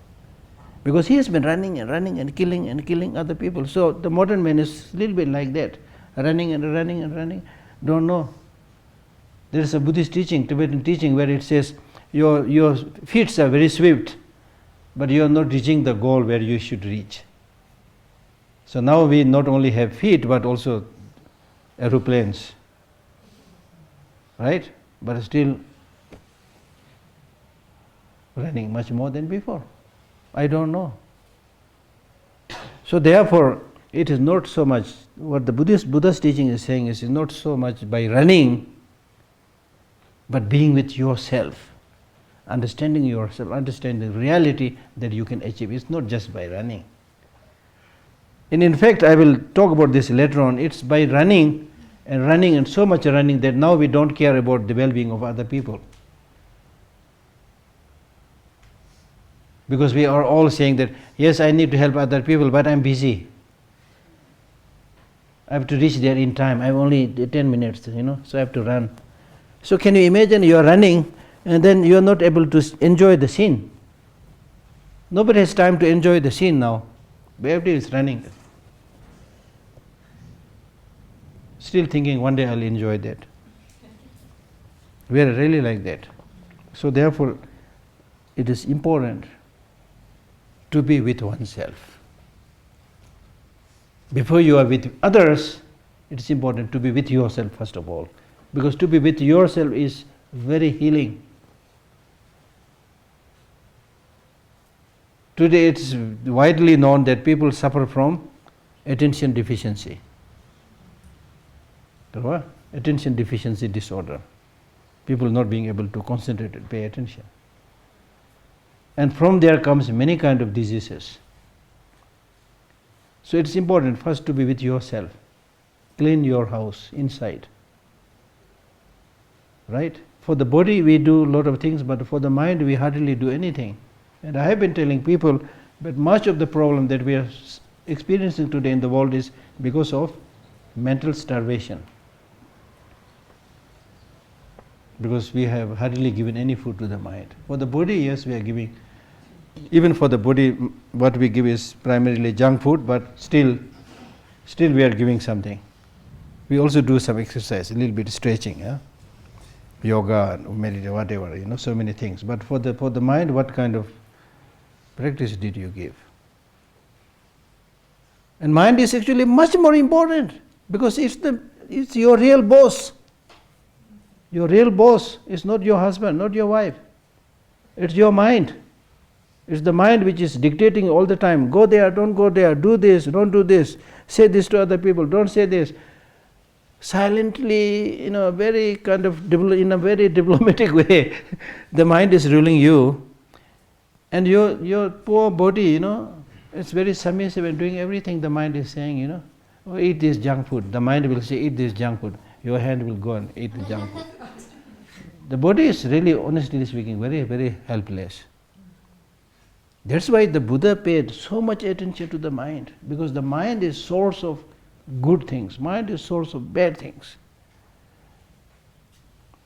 Because he has been running and killing other people. So the modern man is a little bit like that, running, don't know. There is a Buddhist teaching, Tibetan teaching, where it says, your feet are very swift, but you are not reaching the goal where you should reach. So now we not only have feet, but also aeroplanes, right? But still running much more than before. I don't know. So therefore, it is not so much, what the Buddha's teaching is saying is not so much by running, but being with yourself, understanding yourself, understanding reality that you can achieve. It's not just by running. And in fact, I will talk about this later on. It's by running and so much running that now we don't care about the well-being of other people. Because we are all saying that, yes, I need to help other people, but I'm busy. I have to reach there in time. I have only 10 minutes, so I have to run. So can you imagine you are running and then you are not able to enjoy the scene? Nobody has time to enjoy the scene now. Everybody is running. Still thinking one day I'll enjoy that. We are really like that. So therefore, it is important to be with oneself. Before you are with others, it is important to be with yourself first of all. Because to be with yourself is very healing. Today it is widely known that people suffer from attention deficiency. Attention deficiency disorder. People not being able to concentrate and pay attention. And from there comes many kind of diseases. So it's important first to be with yourself. Clean your house inside. right? For the body we do a lot of things, but for the mind we hardly do anything. And I have been telling people that much of the problem that we are experiencing today in the world is because of mental starvation. Because we have hardly given any food to the mind. For the body, yes, we are giving. Even for the body, what we give is primarily junk food, but still we are giving something. We also do some exercise, a little bit stretching, yoga, meditation, whatever, so many things. But for the mind, what kind of practice did you give? And mind is actually much more important, because it's your real boss. Your real boss is not your husband, not your wife. It's your mind. It's the mind which is dictating all the time. Go there, don't go there, do this, don't do this, say this to other people, don't say this. Silently, very kind of in a very diplomatic way, the mind is ruling you. And your poor body, it's very submissive and doing everything the mind is saying, oh, eat this junk food. The mind will say, eat this junk food. Your hand will go and eat the junk food. The body is really, honestly speaking, very, very helpless. That's why the Buddha paid so much attention to the mind, because the mind is source of good things, mind is source of bad things.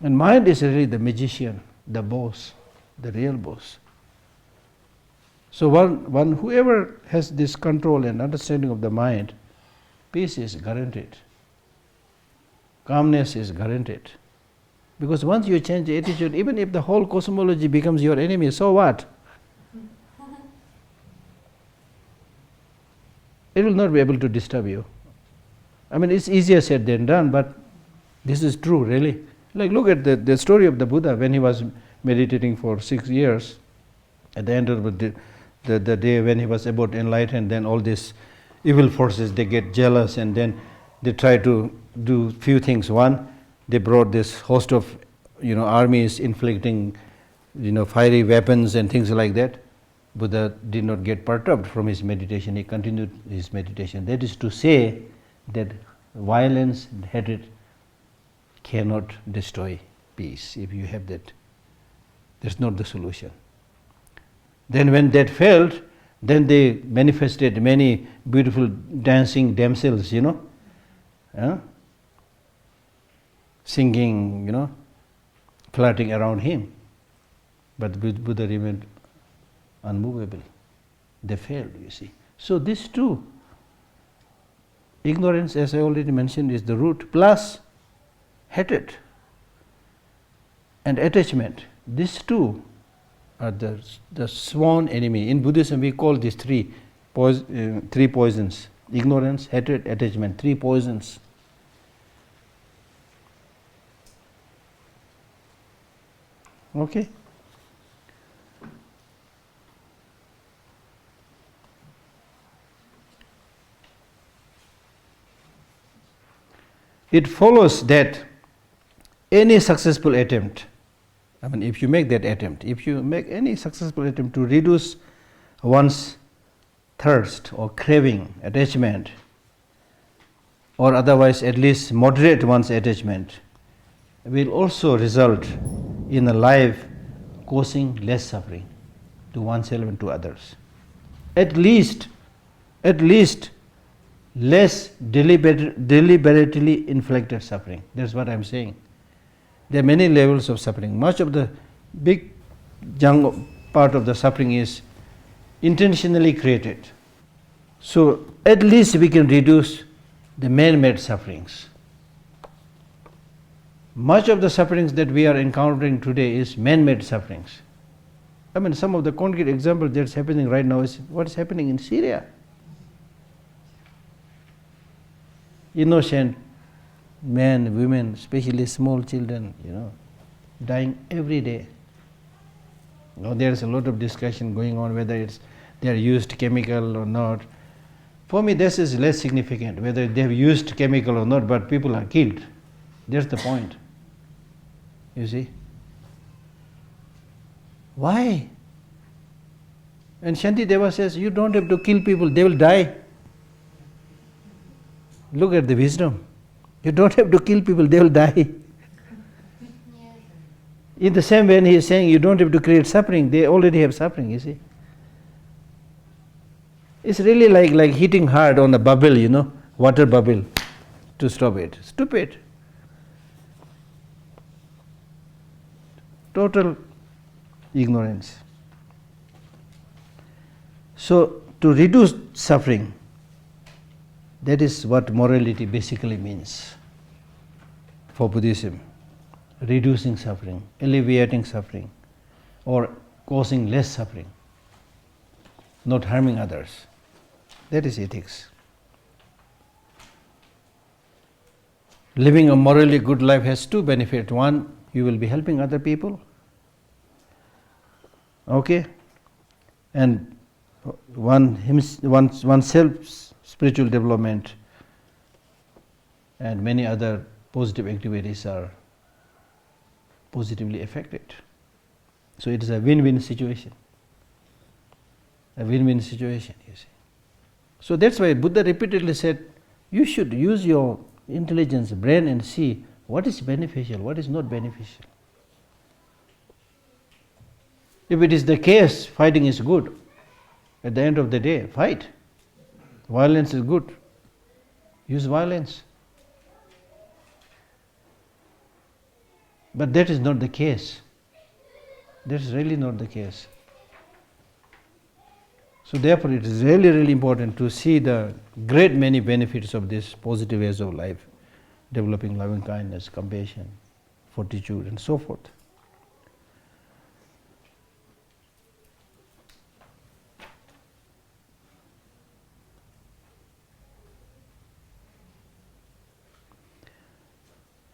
And mind is really the magician, the boss, the real boss. So one whoever has this control and understanding of the mind, peace is guaranteed. Calmness is guaranteed. Because once you change the attitude, even if the whole cosmology becomes your enemy, so what? It will not be able to disturb you. I mean, it's easier said than done, but this is true, really. Like, look at the story of the Buddha when he was meditating for 6 years. At the end of the day when he was about enlightened, then all these evil forces, they get jealous, and then they try to do few things. One, they brought this host of armies inflicting fiery weapons and things like that. Buddha did not get perturbed from his meditation. He continued his meditation. That is to say that violence and hatred cannot destroy peace. If you have that, that's not the solution. Then when that failed, then they manifested many beautiful dancing damsels, singing, flirting around him. But Buddha remained unmovable. They failed, you see. So this too, ignorance, as I already mentioned, is the root, plus hatred and attachment. These two are the sworn enemy. In Buddhism we call these three poisons: ignorance, hatred, attachment. 3 poisons. Okay? It follows that any successful attempt, if you make that attempt, if you make any successful attempt to reduce one's thirst or craving, attachment, or otherwise at least moderate one's attachment, will also result in a life causing less suffering to oneself and to others. At least less deliberately inflicted suffering. That's what I'm saying. There are many levels of suffering. Much of the big part of the suffering is intentionally created. So at least we can reduce the man-made sufferings. Much of the sufferings that we are encountering today is man-made sufferings. Some of the concrete examples that's happening right now is what is happening in Syria. Innocent men, women, especially small children, dying every day. Now there is a lot of discussion going on whether they are used chemical or not. For me, this is less significant whether they have used chemical or not, but people are killed. That's the point. You see? Why? And Shantideva says, you don't have to kill people, they will die. Look at the wisdom. You don't have to kill people, they will die. In the same way, he is saying you don't have to create suffering, they already have suffering, you see. It's really like hitting hard on a bubble, water bubble, to stop it. Stupid. Total ignorance. So, to reduce suffering, that is what morality basically means for Buddhism. Reducing suffering, alleviating suffering, or causing less suffering, not harming others. That is ethics. Living a morally good life has two benefits. One, you will be helping other people. Okay? And oneself spiritual development and many other positive activities are positively affected. So it is a win-win situation. A win-win situation, you see. So that's why Buddha repeatedly said, you should use your intelligence, brain, and see what is beneficial, what is not beneficial. If it is the case, fighting is good. At the end of the day, fight. Violence is good. Use violence. But that is not the case. That is really not the case. So therefore it is really, really important to see the great many benefits of this positive ways of life, developing loving kindness, compassion, fortitude, and so forth.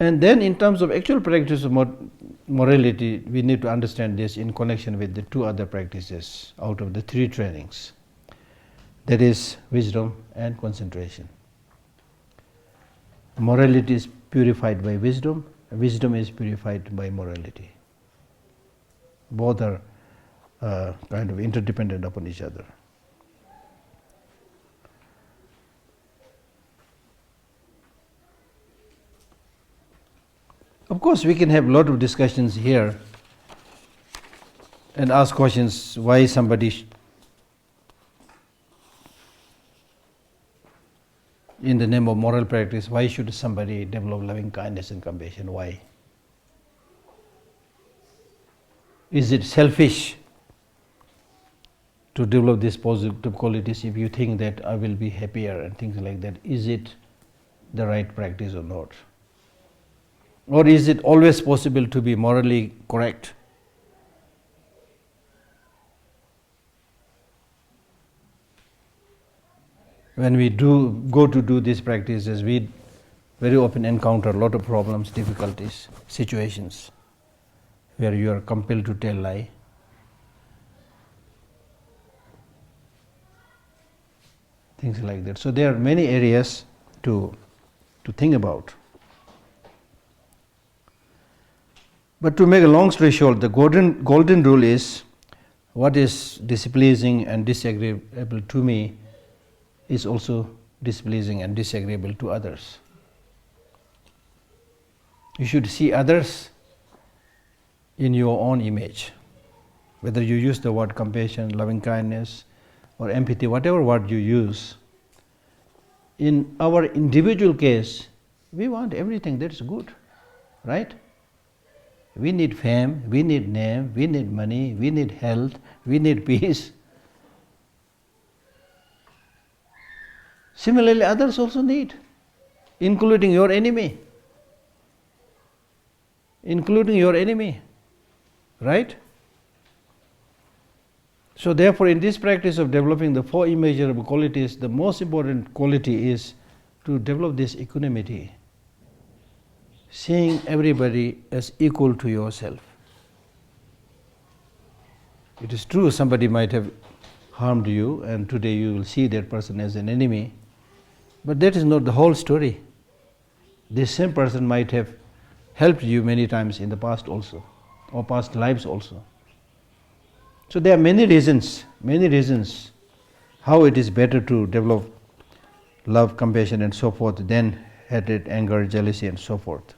And then in terms of actual practice of morality, we need to understand this in connection with the two other practices out of the three trainings. That is wisdom and concentration. Morality is purified by wisdom, wisdom is purified by morality. Both are kind of interdependent upon each other. Of course, we can have a lot of discussions here and ask questions why somebody in the name of moral practice, why should somebody develop loving kindness and compassion? Why? Is it selfish to develop these positive qualities if you think that I will be happier and things like that? Is it the right practice or not? Or is it always possible to be morally correct? When we go to do these practices, we very often encounter a lot of problems, difficulties, situations where you are compelled to tell lie. Things like that. So there are many areas to think about. But to make a long story short, the golden rule is what is displeasing and disagreeable to me is also displeasing and disagreeable to others. You should see others in your own image. Whether you use the word compassion, loving kindness, or empathy, whatever word you use, in our individual case, we want everything that is good, right? We need fame, we need name, we need money, we need health, we need peace. Similarly, others also need, including your enemy. Including your enemy, right? So therefore, in this practice of developing the four immeasurable qualities, the most important quality is to develop this equanimity, seeing everybody as equal to yourself. It is true somebody might have harmed you and today you will see that person as an enemy, but that is not the whole story. This same person might have helped you many times in the past also, or past lives also. So there are many reasons how it is better to develop love, compassion and so forth than hatred, anger, jealousy and so forth.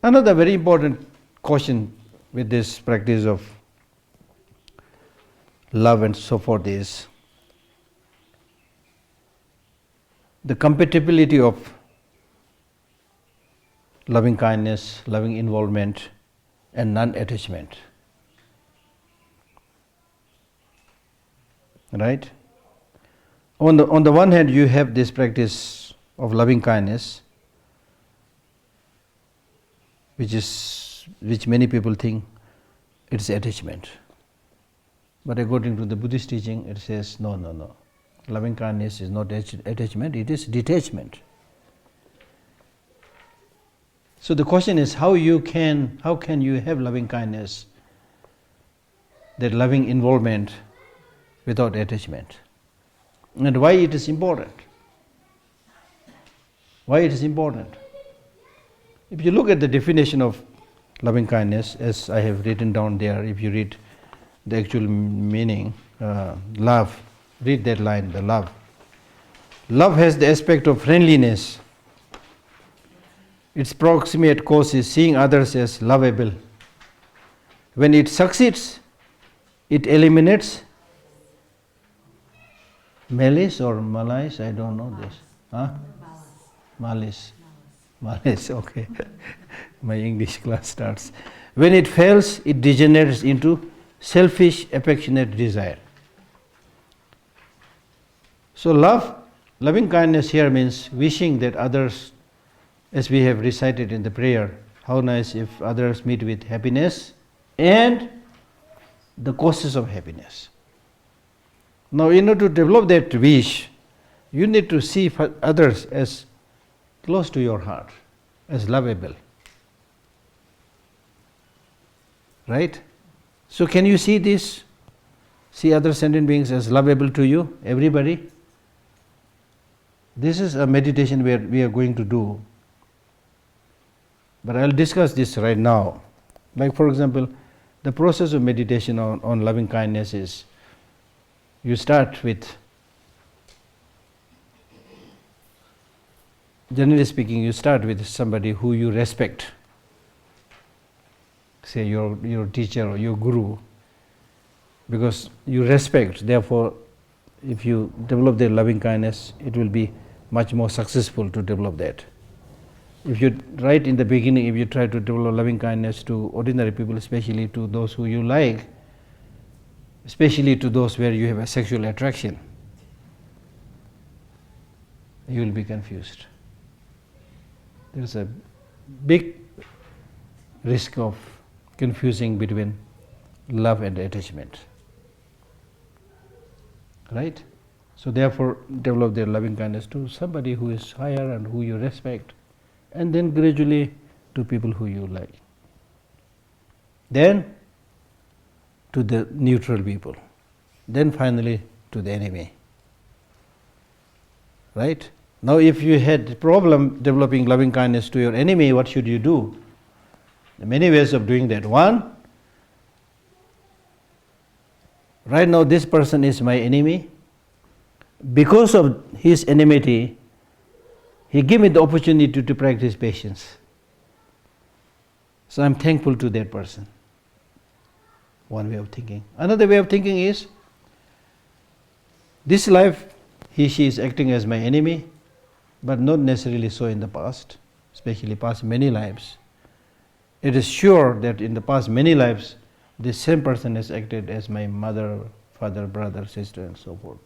Another very important caution with this practice of love and so forth is the compatibility of loving kindness, loving involvement, and non-attachment. Right? On the one hand, you have this practice of loving kindness, which many people think it's attachment. But according to the Buddhist teaching, it says no. Loving kindness is not attachment; it is detachment. So the question is, how can you have loving kindness, that loving involvement, without attachment? And why it is important? Why it is important? If you look at the definition of loving kindness, as I have written down there, if you read the actual meaning, love, read that line, the love. Love has the aspect of friendliness. Its proximate cause is seeing others as lovable. When it succeeds, it eliminates malice or malice, I don't know this. Huh? Malice. Malice, okay. My English class starts. When it fails, it degenerates into selfish, affectionate desire. So loving kindness here means wishing that others, as we have recited in the prayer, how nice if others meet with happiness and the causes of happiness. Now, in order to develop that wish, you need to see others as close to your heart, as lovable. Right? So can you see this? See other sentient beings as lovable to you? Everybody? This is a meditation where we are going to do. But I'll discuss this right now. Like for example, the process of meditation on loving kindness is, you start with, generally speaking, you start with somebody who you respect. Say your teacher or your guru. Because you respect, therefore, if you develop their loving kindness, it will be much more successful to develop that. If you, right in the beginning, if you try to develop loving kindness to ordinary people, especially to those who you like, especially to those where you have a sexual attraction, you will be confused. There is a big risk of confusing between love and attachment. Right? So therefore, develop their loving kindness to somebody who is higher and who you respect, and then gradually to people who you like. Then to the neutral people. Then finally to the enemy. Right? Now if you had a problem developing loving kindness to your enemy, what should you do? There are many ways of doing that. One, right now this person is my enemy. Because of his enmity, he gave me the opportunity to practice patience. So I'm thankful to that person. One way of thinking. Another way of thinking is, this life she is acting as my enemy, but not necessarily so in the past, especially past many lives. It is sure that in the past many lives, this same person has acted as my mother, father, brother, sister, and so forth.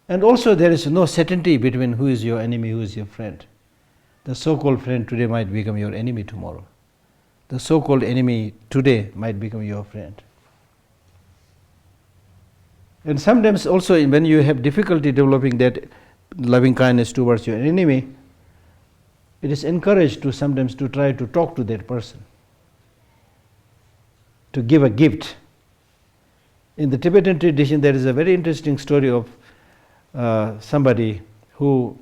And also there is no certainty between who is your enemy, who is your friend. The so-called friend today might become your enemy tomorrow. The so-called enemy today might become your friend. And sometimes also when you have difficulty developing that loving kindness towards your enemy, it is encouraged to sometimes to try to talk to that person, to give a gift. In the Tibetan tradition, there is a very interesting story of somebody who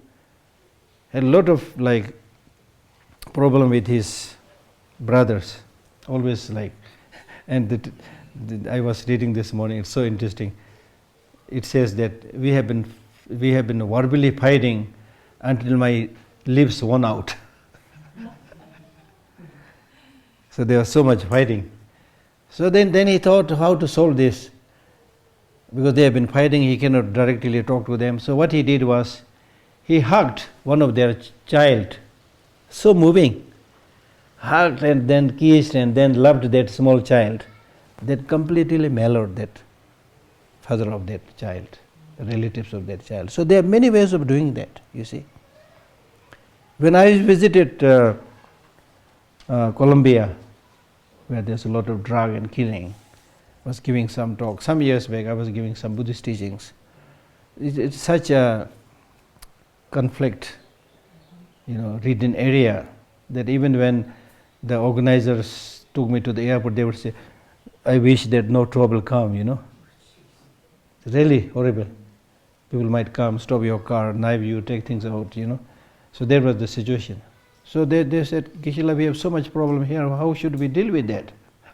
had a lot of problem with his brothers, always and I was reading this morning. It's so interesting. It says that we have been verbally fighting until my lips won out. So there was so much fighting. So then he thought how to solve this. Because they have been fighting, he cannot directly talk to them. So what he did was, he hugged one of their child. So moving. Hugged and then kissed and then loved that small child. That completely mellowed that father of that child, relatives of that child. So there are many ways of doing that, you see. When I visited Colombia, where there's a lot of drug and killing, I was giving some talk. Some years back I was giving some Buddhist teachings. It's such a conflict, ridden area, that even when the organizers took me to the airport, they would say, I wish that no trouble come, It's really horrible. People might come, stop your car, knife you, take things out, So that was the situation. So they said, Geshe-la, we have so much problem here, how should we deal with that?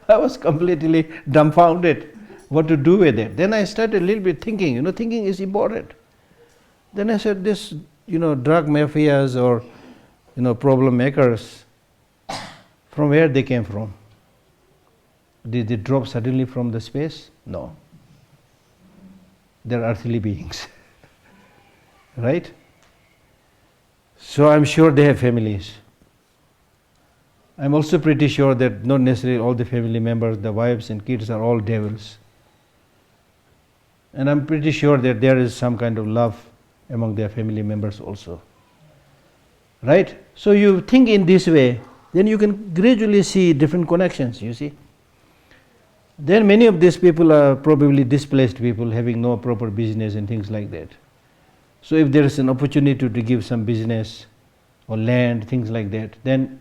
I was completely dumbfounded what to do with it. Then I started a little bit thinking, thinking is important. Then I said, this, drug mafias or, problem makers, from where they came from? Did they drop suddenly from the space? No. They're earthly beings. Right? So I'm sure they have families. I'm also pretty sure that not necessarily all the family members, the wives and kids are all devils. And I'm pretty sure that there is some kind of love among their family members also. Right? So you think in this way, then you can gradually see different connections, you see. Then many of these people are probably displaced people having no proper business and things like that. So if there is an opportunity to give some business or land, things like that, then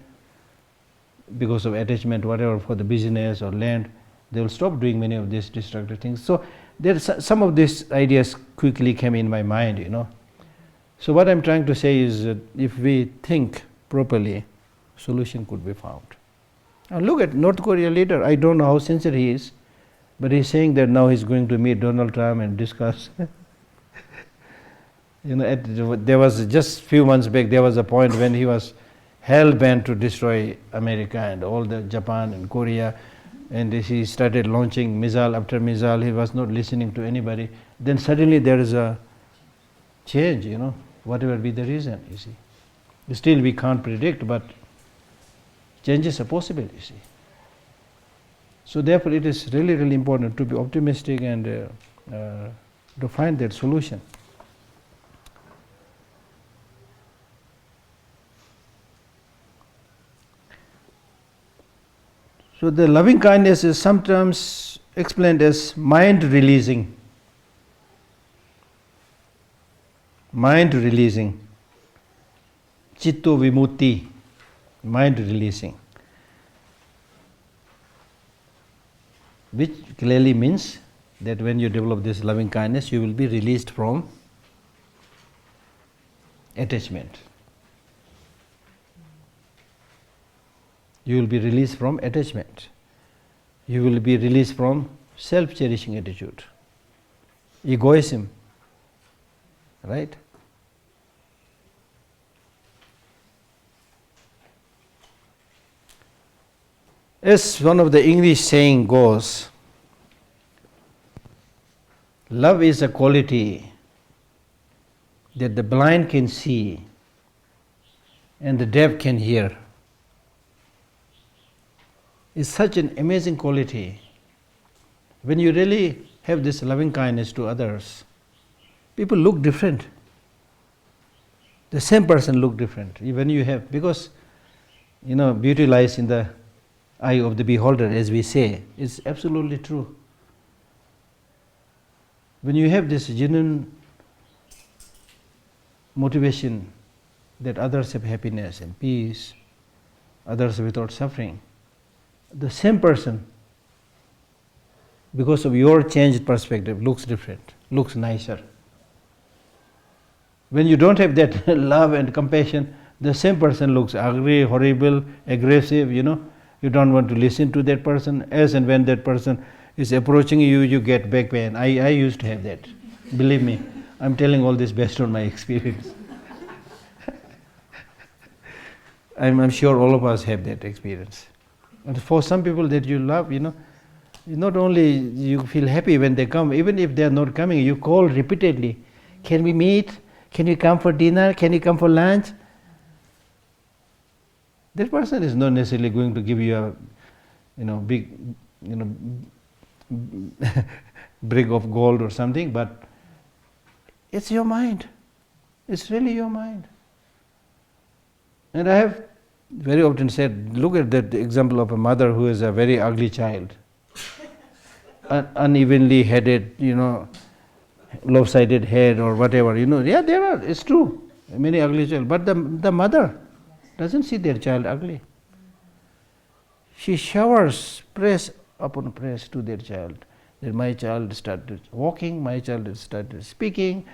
because of attachment, whatever, for the business or land, they will stop doing many of these destructive things. So there some of these ideas quickly came in my mind, So what I'm trying to say is that if we think properly, solution could be found. Now look at North Korea leader. I don't know how sincere he is, but he's saying that now he's going to meet Donald Trump and discuss. There was just few months back, there was a point when he was hell-bent to destroy America and all the Japan and Korea, and he started launching missile after missile. He was not listening to anybody. Then suddenly there is a change, whatever be the reason, you see. Still we can't predict, but changes are possible, you see. So therefore it is really, really important to be optimistic and to find that solution. So the loving kindness is sometimes explained as mind releasing. Mind releasing. Chitto vimutti. Mind releasing. Which clearly means that when you develop this loving kindness, you will be released from attachment. You will be released from attachment. You will be released from self-cherishing attitude, egoism, right? As one of the English saying goes, love is a quality that the blind can see and the deaf can hear. It's such an amazing quality. When you really have this loving kindness to others, people look different. The same person look different. When you have, because beauty lies in the eye of the beholder, as we say. It's absolutely true. When you have this genuine motivation that others have happiness and peace, others without suffering, the same person, because of your changed perspective, looks different, looks nicer. When you don't have that love and compassion, the same person looks ugly, horrible, aggressive, you don't want to listen to that person. As and when that person is approaching you, you get back pain. I used to have that. Believe me, I'm telling all this based on my experience. I'm sure all of us have that experience. And for some people that you love, not only you feel happy when they come, even if they are not coming, you call repeatedly. Can we meet? Can you come for dinner? Can you come for lunch? That person is not necessarily going to give you a big brick of gold or something, but it's your mind. It's really your mind. And I have very often said, look at that example of a mother who is a very ugly child, unevenly headed, lopsided head or whatever, Yeah, there are, it's true, many ugly children. But the mother doesn't see their child ugly. She showers praise upon praise to their child. That my child started walking, my child started speaking.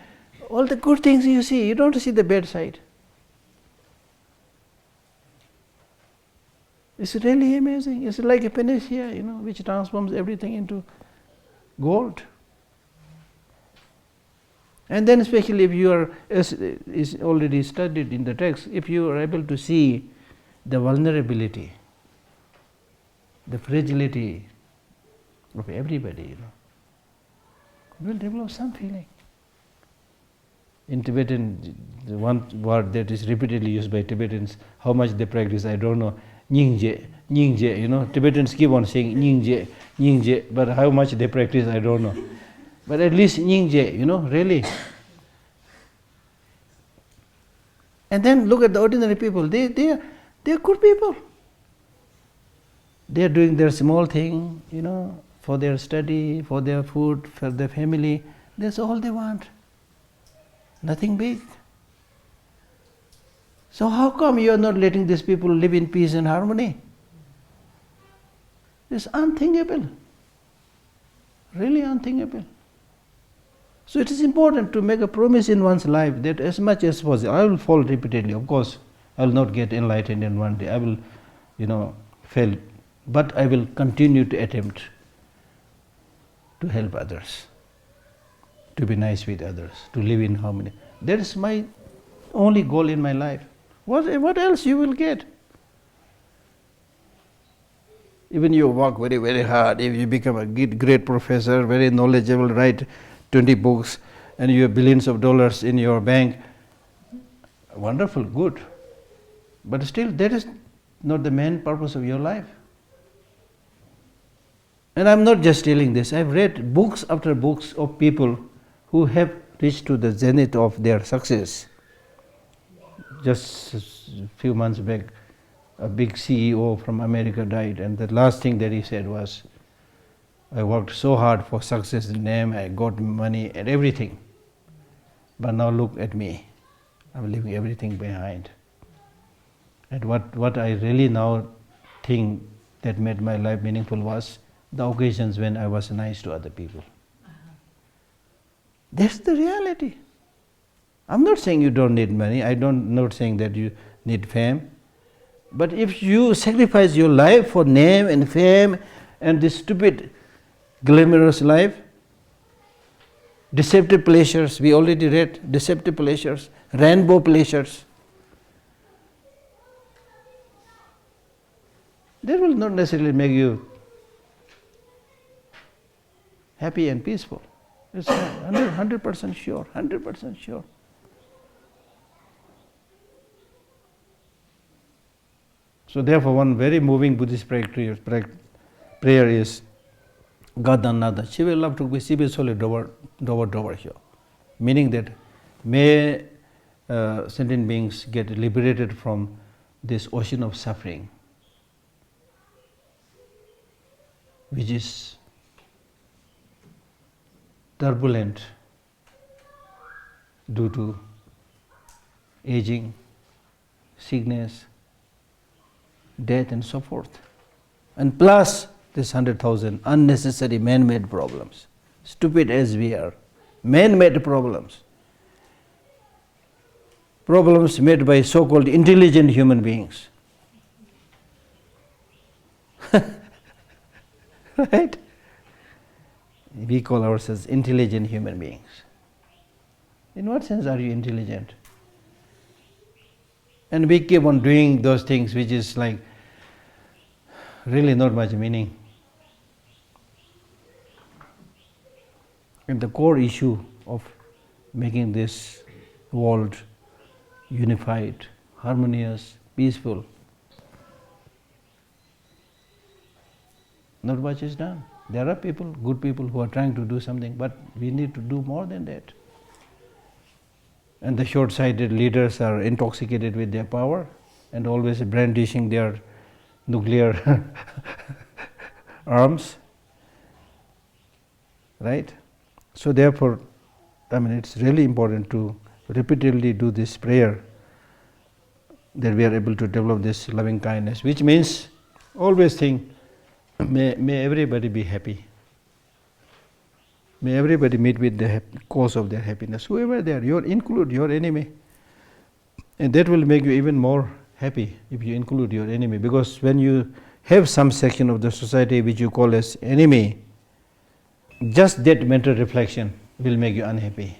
All the good things you see, you don't see the bad side. It's really amazing. It's like a panacea, which transforms everything into gold. And then especially if you are, as is already studied in the text, if you are able to see the vulnerability, the fragility of everybody, you will develop some feeling. In Tibetan, the one word that is repeatedly used by Tibetans, how much they practice, I don't know. Nyingje, nyingje, Tibetans keep on saying nyingje, nyingje, but how much they practice, I don't know. But at least nyingje, really. And then look at the ordinary people. They are good people. They are doing their small thing, for their study, for their food, for their family. That's all they want. Nothing big. So how come you are not letting these people live in peace and harmony? It's unthinkable. Really unthinkable. So it is important to make a promise in one's life that as much as possible, I will fall repeatedly. Of course, I will not get enlightened in one day. I will, fail. But I will continue to attempt to help others, to be nice with others, to live in harmony. That is my only goal in my life. What else you will get? Even you work very, very hard, if you become a great professor, very knowledgeable, write 20 books, and you have billions of dollars in your bank, wonderful, good. But still, that is not the main purpose of your life. And I'm not just telling this. I've read books after books of people who have reached to the zenith of their success. Just a few months back, a big CEO from America died, and the last thing that he said was, I worked so hard for success and name, I got money and everything. But now look at me. I'm leaving everything behind. And what I really now think that made my life meaningful was the occasions when I was nice to other people. That's the reality. I'm not saying you don't need money. I'm not saying that you need fame. But if you sacrifice your life for name and fame and this stupid glamorous life, deceptive pleasures, we already read deceptive pleasures, rainbow pleasures, that will not necessarily make you happy and peaceful. It's 100% sure, 100% sure. So therefore, one very moving Buddhist prayer is Gadanada. Shiva love to be Shiva sole dover here. Meaning that may sentient beings get liberated from this ocean of suffering, which is turbulent due to aging, sickness, death and so forth. And plus this 100,000 unnecessary man-made problems. Stupid as we are, man-made problems. Problems made by so-called intelligent human beings. Right? We call ourselves intelligent human beings. In what sense are you intelligent? And we keep on doing those things which is like really not much meaning. And the core issue of making this world unified, harmonious, peaceful, not much is done. There are people, good people, who are trying to do something, but we need to do more than that. And the short-sighted leaders are intoxicated with their power and always brandishing their nuclear arms, right? So therefore, it's really important to repeatedly do this prayer that we are able to develop this loving kindness, which means always think, may everybody be happy. May everybody meet with the cause of their happiness, whoever they are, include your enemy. And that will make you even more happy if you include your enemy, because when you have some section of the society which you call as enemy, just that mental reflection will make you unhappy.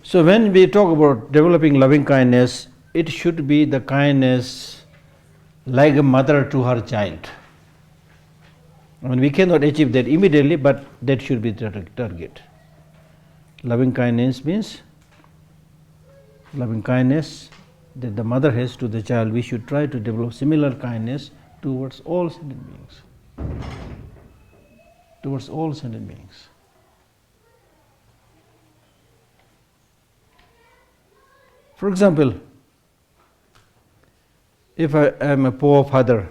So when we talk about developing loving kindness, it should be the kindness like a mother to her child. We cannot achieve that immediately, but that should be the target. Loving kindness means loving kindness that the mother has to the child. We should try to develop similar kindness towards all sentient beings. Towards all sentient beings. For example, if I am a poor father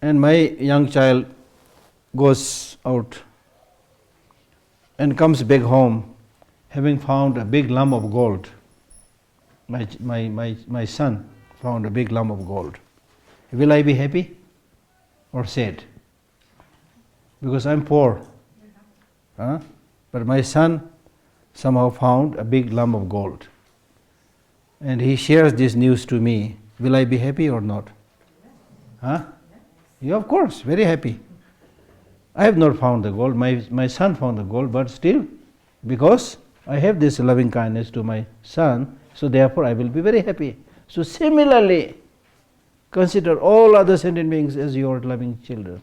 and my young child goes out and comes back home having found a big lump of gold, my son found a big lump of gold, will I be happy or sad? Because I'm poor. But my son somehow found a big lump of gold. And he shares this news to me. Will I be happy or not? Yeah, of course, very happy. I have not found the gold. My son found the gold, but still, because I have this loving kindness to my son, so therefore I will be very happy. So similarly, consider all other sentient beings as your loving children.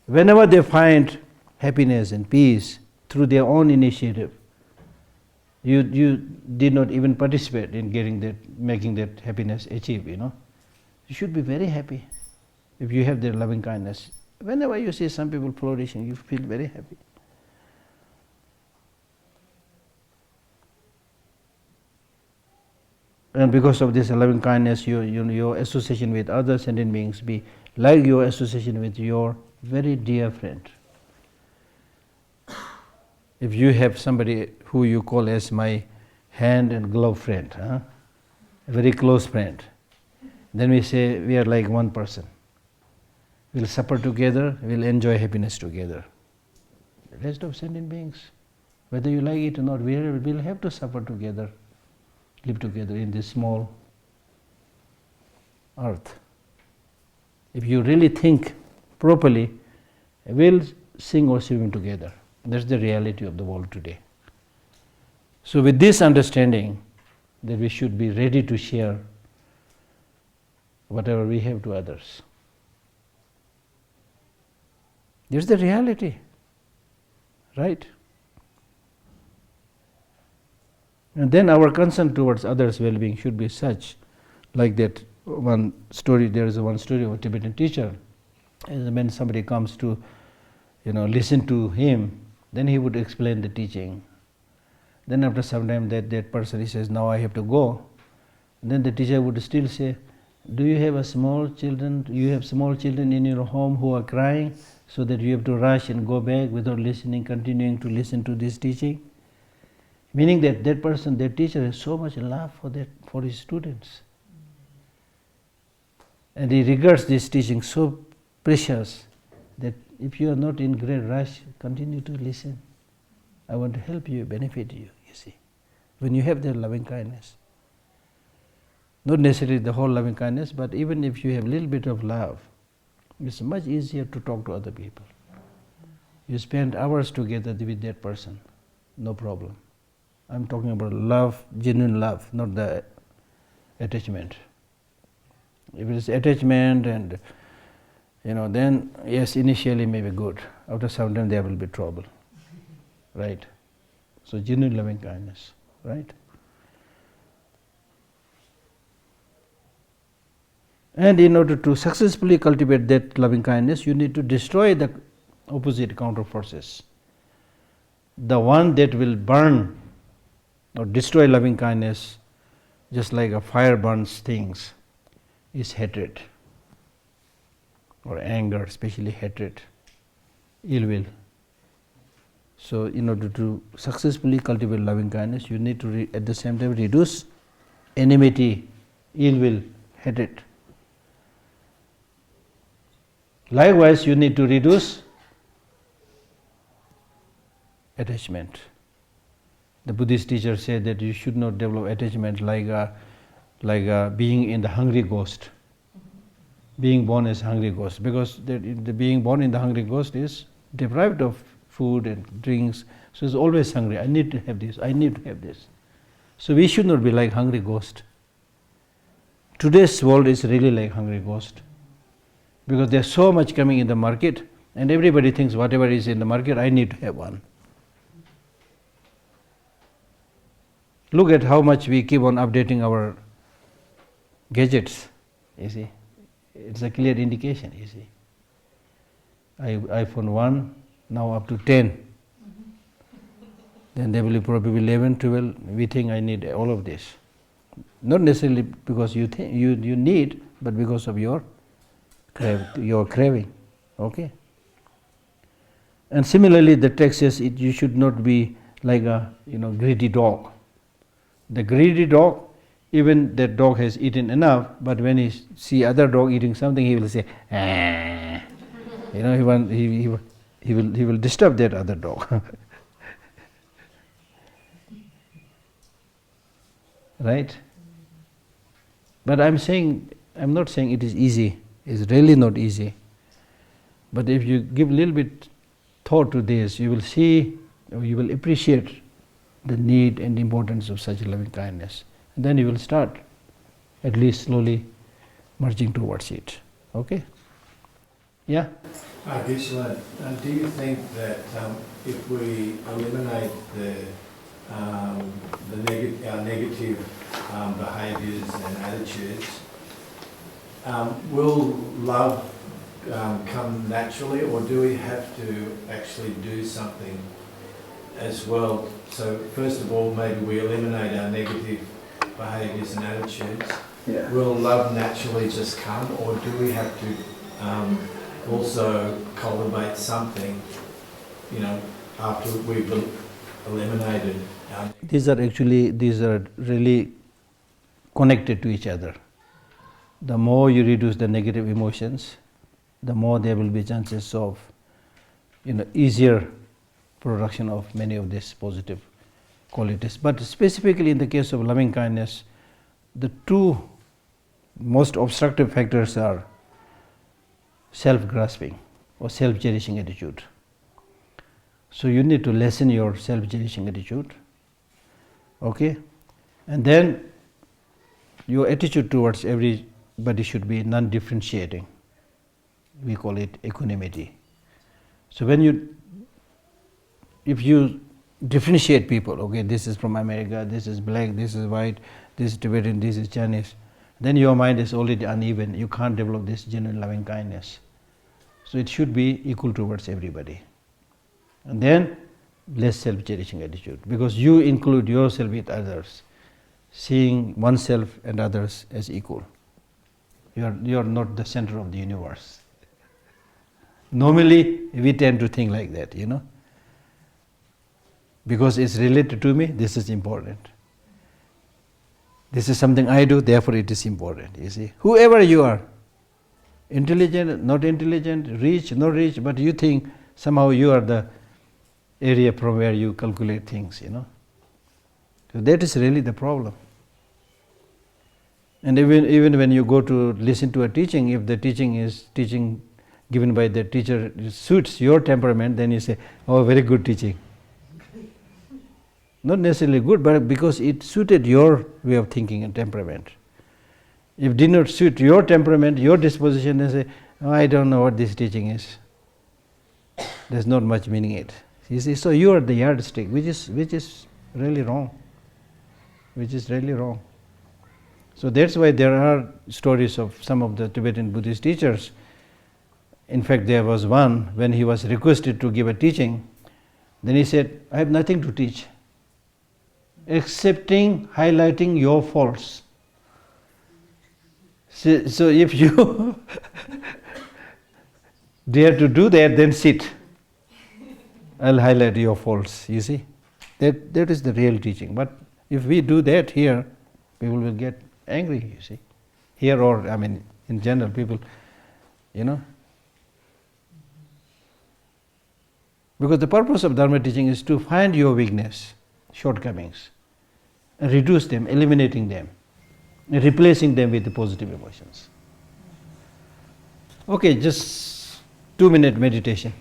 Whenever they find happiness and peace through their own initiative, you did not even participate in getting that, making that happiness achieve, You should be very happy if you have their loving kindness. Whenever you see some people flourishing, you feel very happy. And because of this loving kindness, your association with other sentient beings be like your association with your very dear friend. If you have somebody who you call as my hand and glove friend, a very close friend, then we say we are like one person. We'll suffer together, we'll enjoy happiness together. The rest of sentient beings, whether you like it or not, we'll have to suffer together, live together in this small earth. If you really think properly, we'll sing or swim together. That's the reality of the world today. So with this understanding that we should be ready to share whatever we have to others. This is the reality, right? And then our concern towards others' well-being should be such, like that one story, there is one story of a Tibetan teacher, and when somebody comes to, listen to him, then he would explain the teaching. Then after some time that person, he says, now I have to go. And then the teacher would still say, do you have small children in your home who are crying, so that you have to rush and go back without listening, continuing to listen to this teaching? Meaning that person, that teacher has so much love for his students. And he regards this teaching so precious that if you are not in great rush, continue to listen. I want to help you, benefit you, you see. When you have that loving kindness. Not necessarily the whole loving kindness, but even if you have a little bit of love, it's much easier to talk to other people. You spend hours together with that person, no problem. I'm talking about love, genuine love, not the attachment. If it is attachment and then yes, initially may be good. After some time there will be trouble, right? So genuine loving kindness, right? And in order to successfully cultivate that loving kindness, you need to destroy the opposite counter forces. The one that will burn or destroy loving kindness, just like a fire burns things, is hatred or anger, especially hatred, ill will. So in order to successfully cultivate loving kindness, you need to at the same time reduce enmity, ill will, hatred. Likewise, you need to reduce attachment. The Buddhist teacher said that you should not develop attachment like a being in the hungry ghost, being born as hungry ghost, because the being born in the hungry ghost is deprived of food and drinks, so it's always hungry. I need to have this, I need to have this. So we should not be like hungry ghost. Today's world is really like hungry ghost, because there's so much coming in the market and everybody thinks whatever is in the market, I need to have one. Look at how much we keep on updating our gadgets, you see. It's a clear indication, you see. iPhone 1, now up to 10. Then there will be probably 11, 12. We think I need all of this. Not necessarily because you think you need, but because of your craving. Okay? And similarly, the text says you should not be like a greedy dog. The greedy dog, even that dog has eaten enough, but when he see other dog eating something, he will say, ah. He will disturb that other dog. Right? But I'm not saying it is easy. It's really not easy. But if you give a little bit thought to this, you will see, or you will appreciate the need and importance of such loving kindness. And then you will start, at least slowly, marching towards it. Okay? Yeah? Geshe, do you think that if we eliminate our negative behaviours and attitudes, will love come naturally, or do we have to actually do something as well? So first of all, maybe we eliminate our negative behaviours and attitudes. Yeah. Will love naturally just come, or do we have to also cultivate something, after we've eliminated our... These are really connected to each other. The more you reduce the negative emotions, the more there will be chances of easier production of many of these positive qualities. But specifically in the case of loving kindness, the two most obstructive factors are self-grasping or self-cherishing attitude. So you need to lessen your self-cherishing attitude, okay? And then your attitude towards everybody should be non-differentiating. We call it equanimity. So if you differentiate people, okay, this is from America, this is black, this is white, this is Tibetan, this is Chinese, then your mind is already uneven. You can't develop this genuine loving kindness. So it should be equal towards everybody. And then less self-cherishing attitude, because you include yourself with others, seeing oneself and others as equal. You are not the center of the universe. Normally, we tend to think like that, because it's related to me, this is important. This is something I do, therefore it is important, you see. Whoever you are, intelligent, not intelligent, rich, not rich, but you think somehow you are the area from where you calculate things, So that is really the problem. And even when you go to listen to a teaching, if the teaching is given by the teacher suits your temperament, then you say, oh, very good teaching. Not necessarily good, but because it suited your way of thinking and temperament. If it did not suit your temperament, your disposition, then say, oh, I don't know what this teaching is. There's not much meaning in it. You see, so you are the yardstick, which is really wrong. Which is really wrong. So that's why there are stories of some of the Tibetan Buddhist teachers. In fact, there was one when he was requested to give a teaching. Then he said, I have nothing to teach, excepting highlighting your faults. So if you dare to do that, then sit. I'll highlight your faults, you see. That is the real teaching. But if we do that here, people will get angry, you see. Here or, in general, people, Because the purpose of Dharma teaching is to find your weakness, shortcomings, and reduce them, eliminating them, and replacing them with the positive emotions. Okay, just 2-minute meditation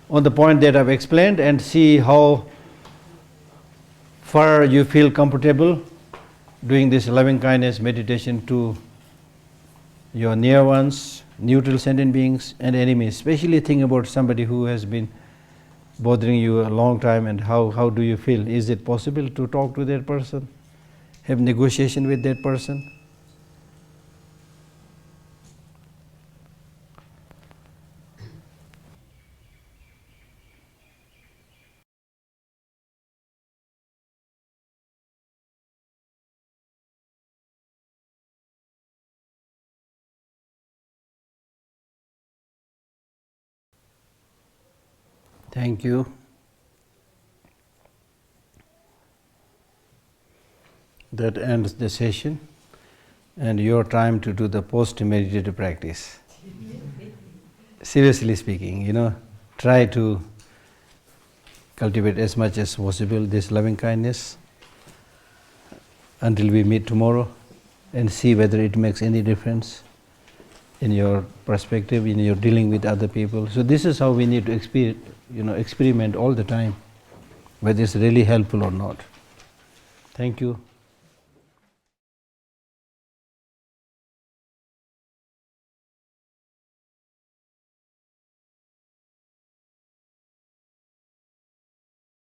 on the point that I've explained, and see how far you feel comfortable doing this loving kindness meditation to your near ones, neutral sentient beings, and enemies. Especially think about somebody who has been bothering you a long time, and how do you feel? Is it possible to talk to that person? Have negotiation with that person? Thank you. That ends the session and your time to do the post-meditative practice. Seriously speaking, try to cultivate as much as possible this loving kindness until we meet tomorrow, and see whether it makes any difference in your perspective, in your dealing with other people. So this is how we need to experiment all the time, whether it's really helpful or not. Thank you.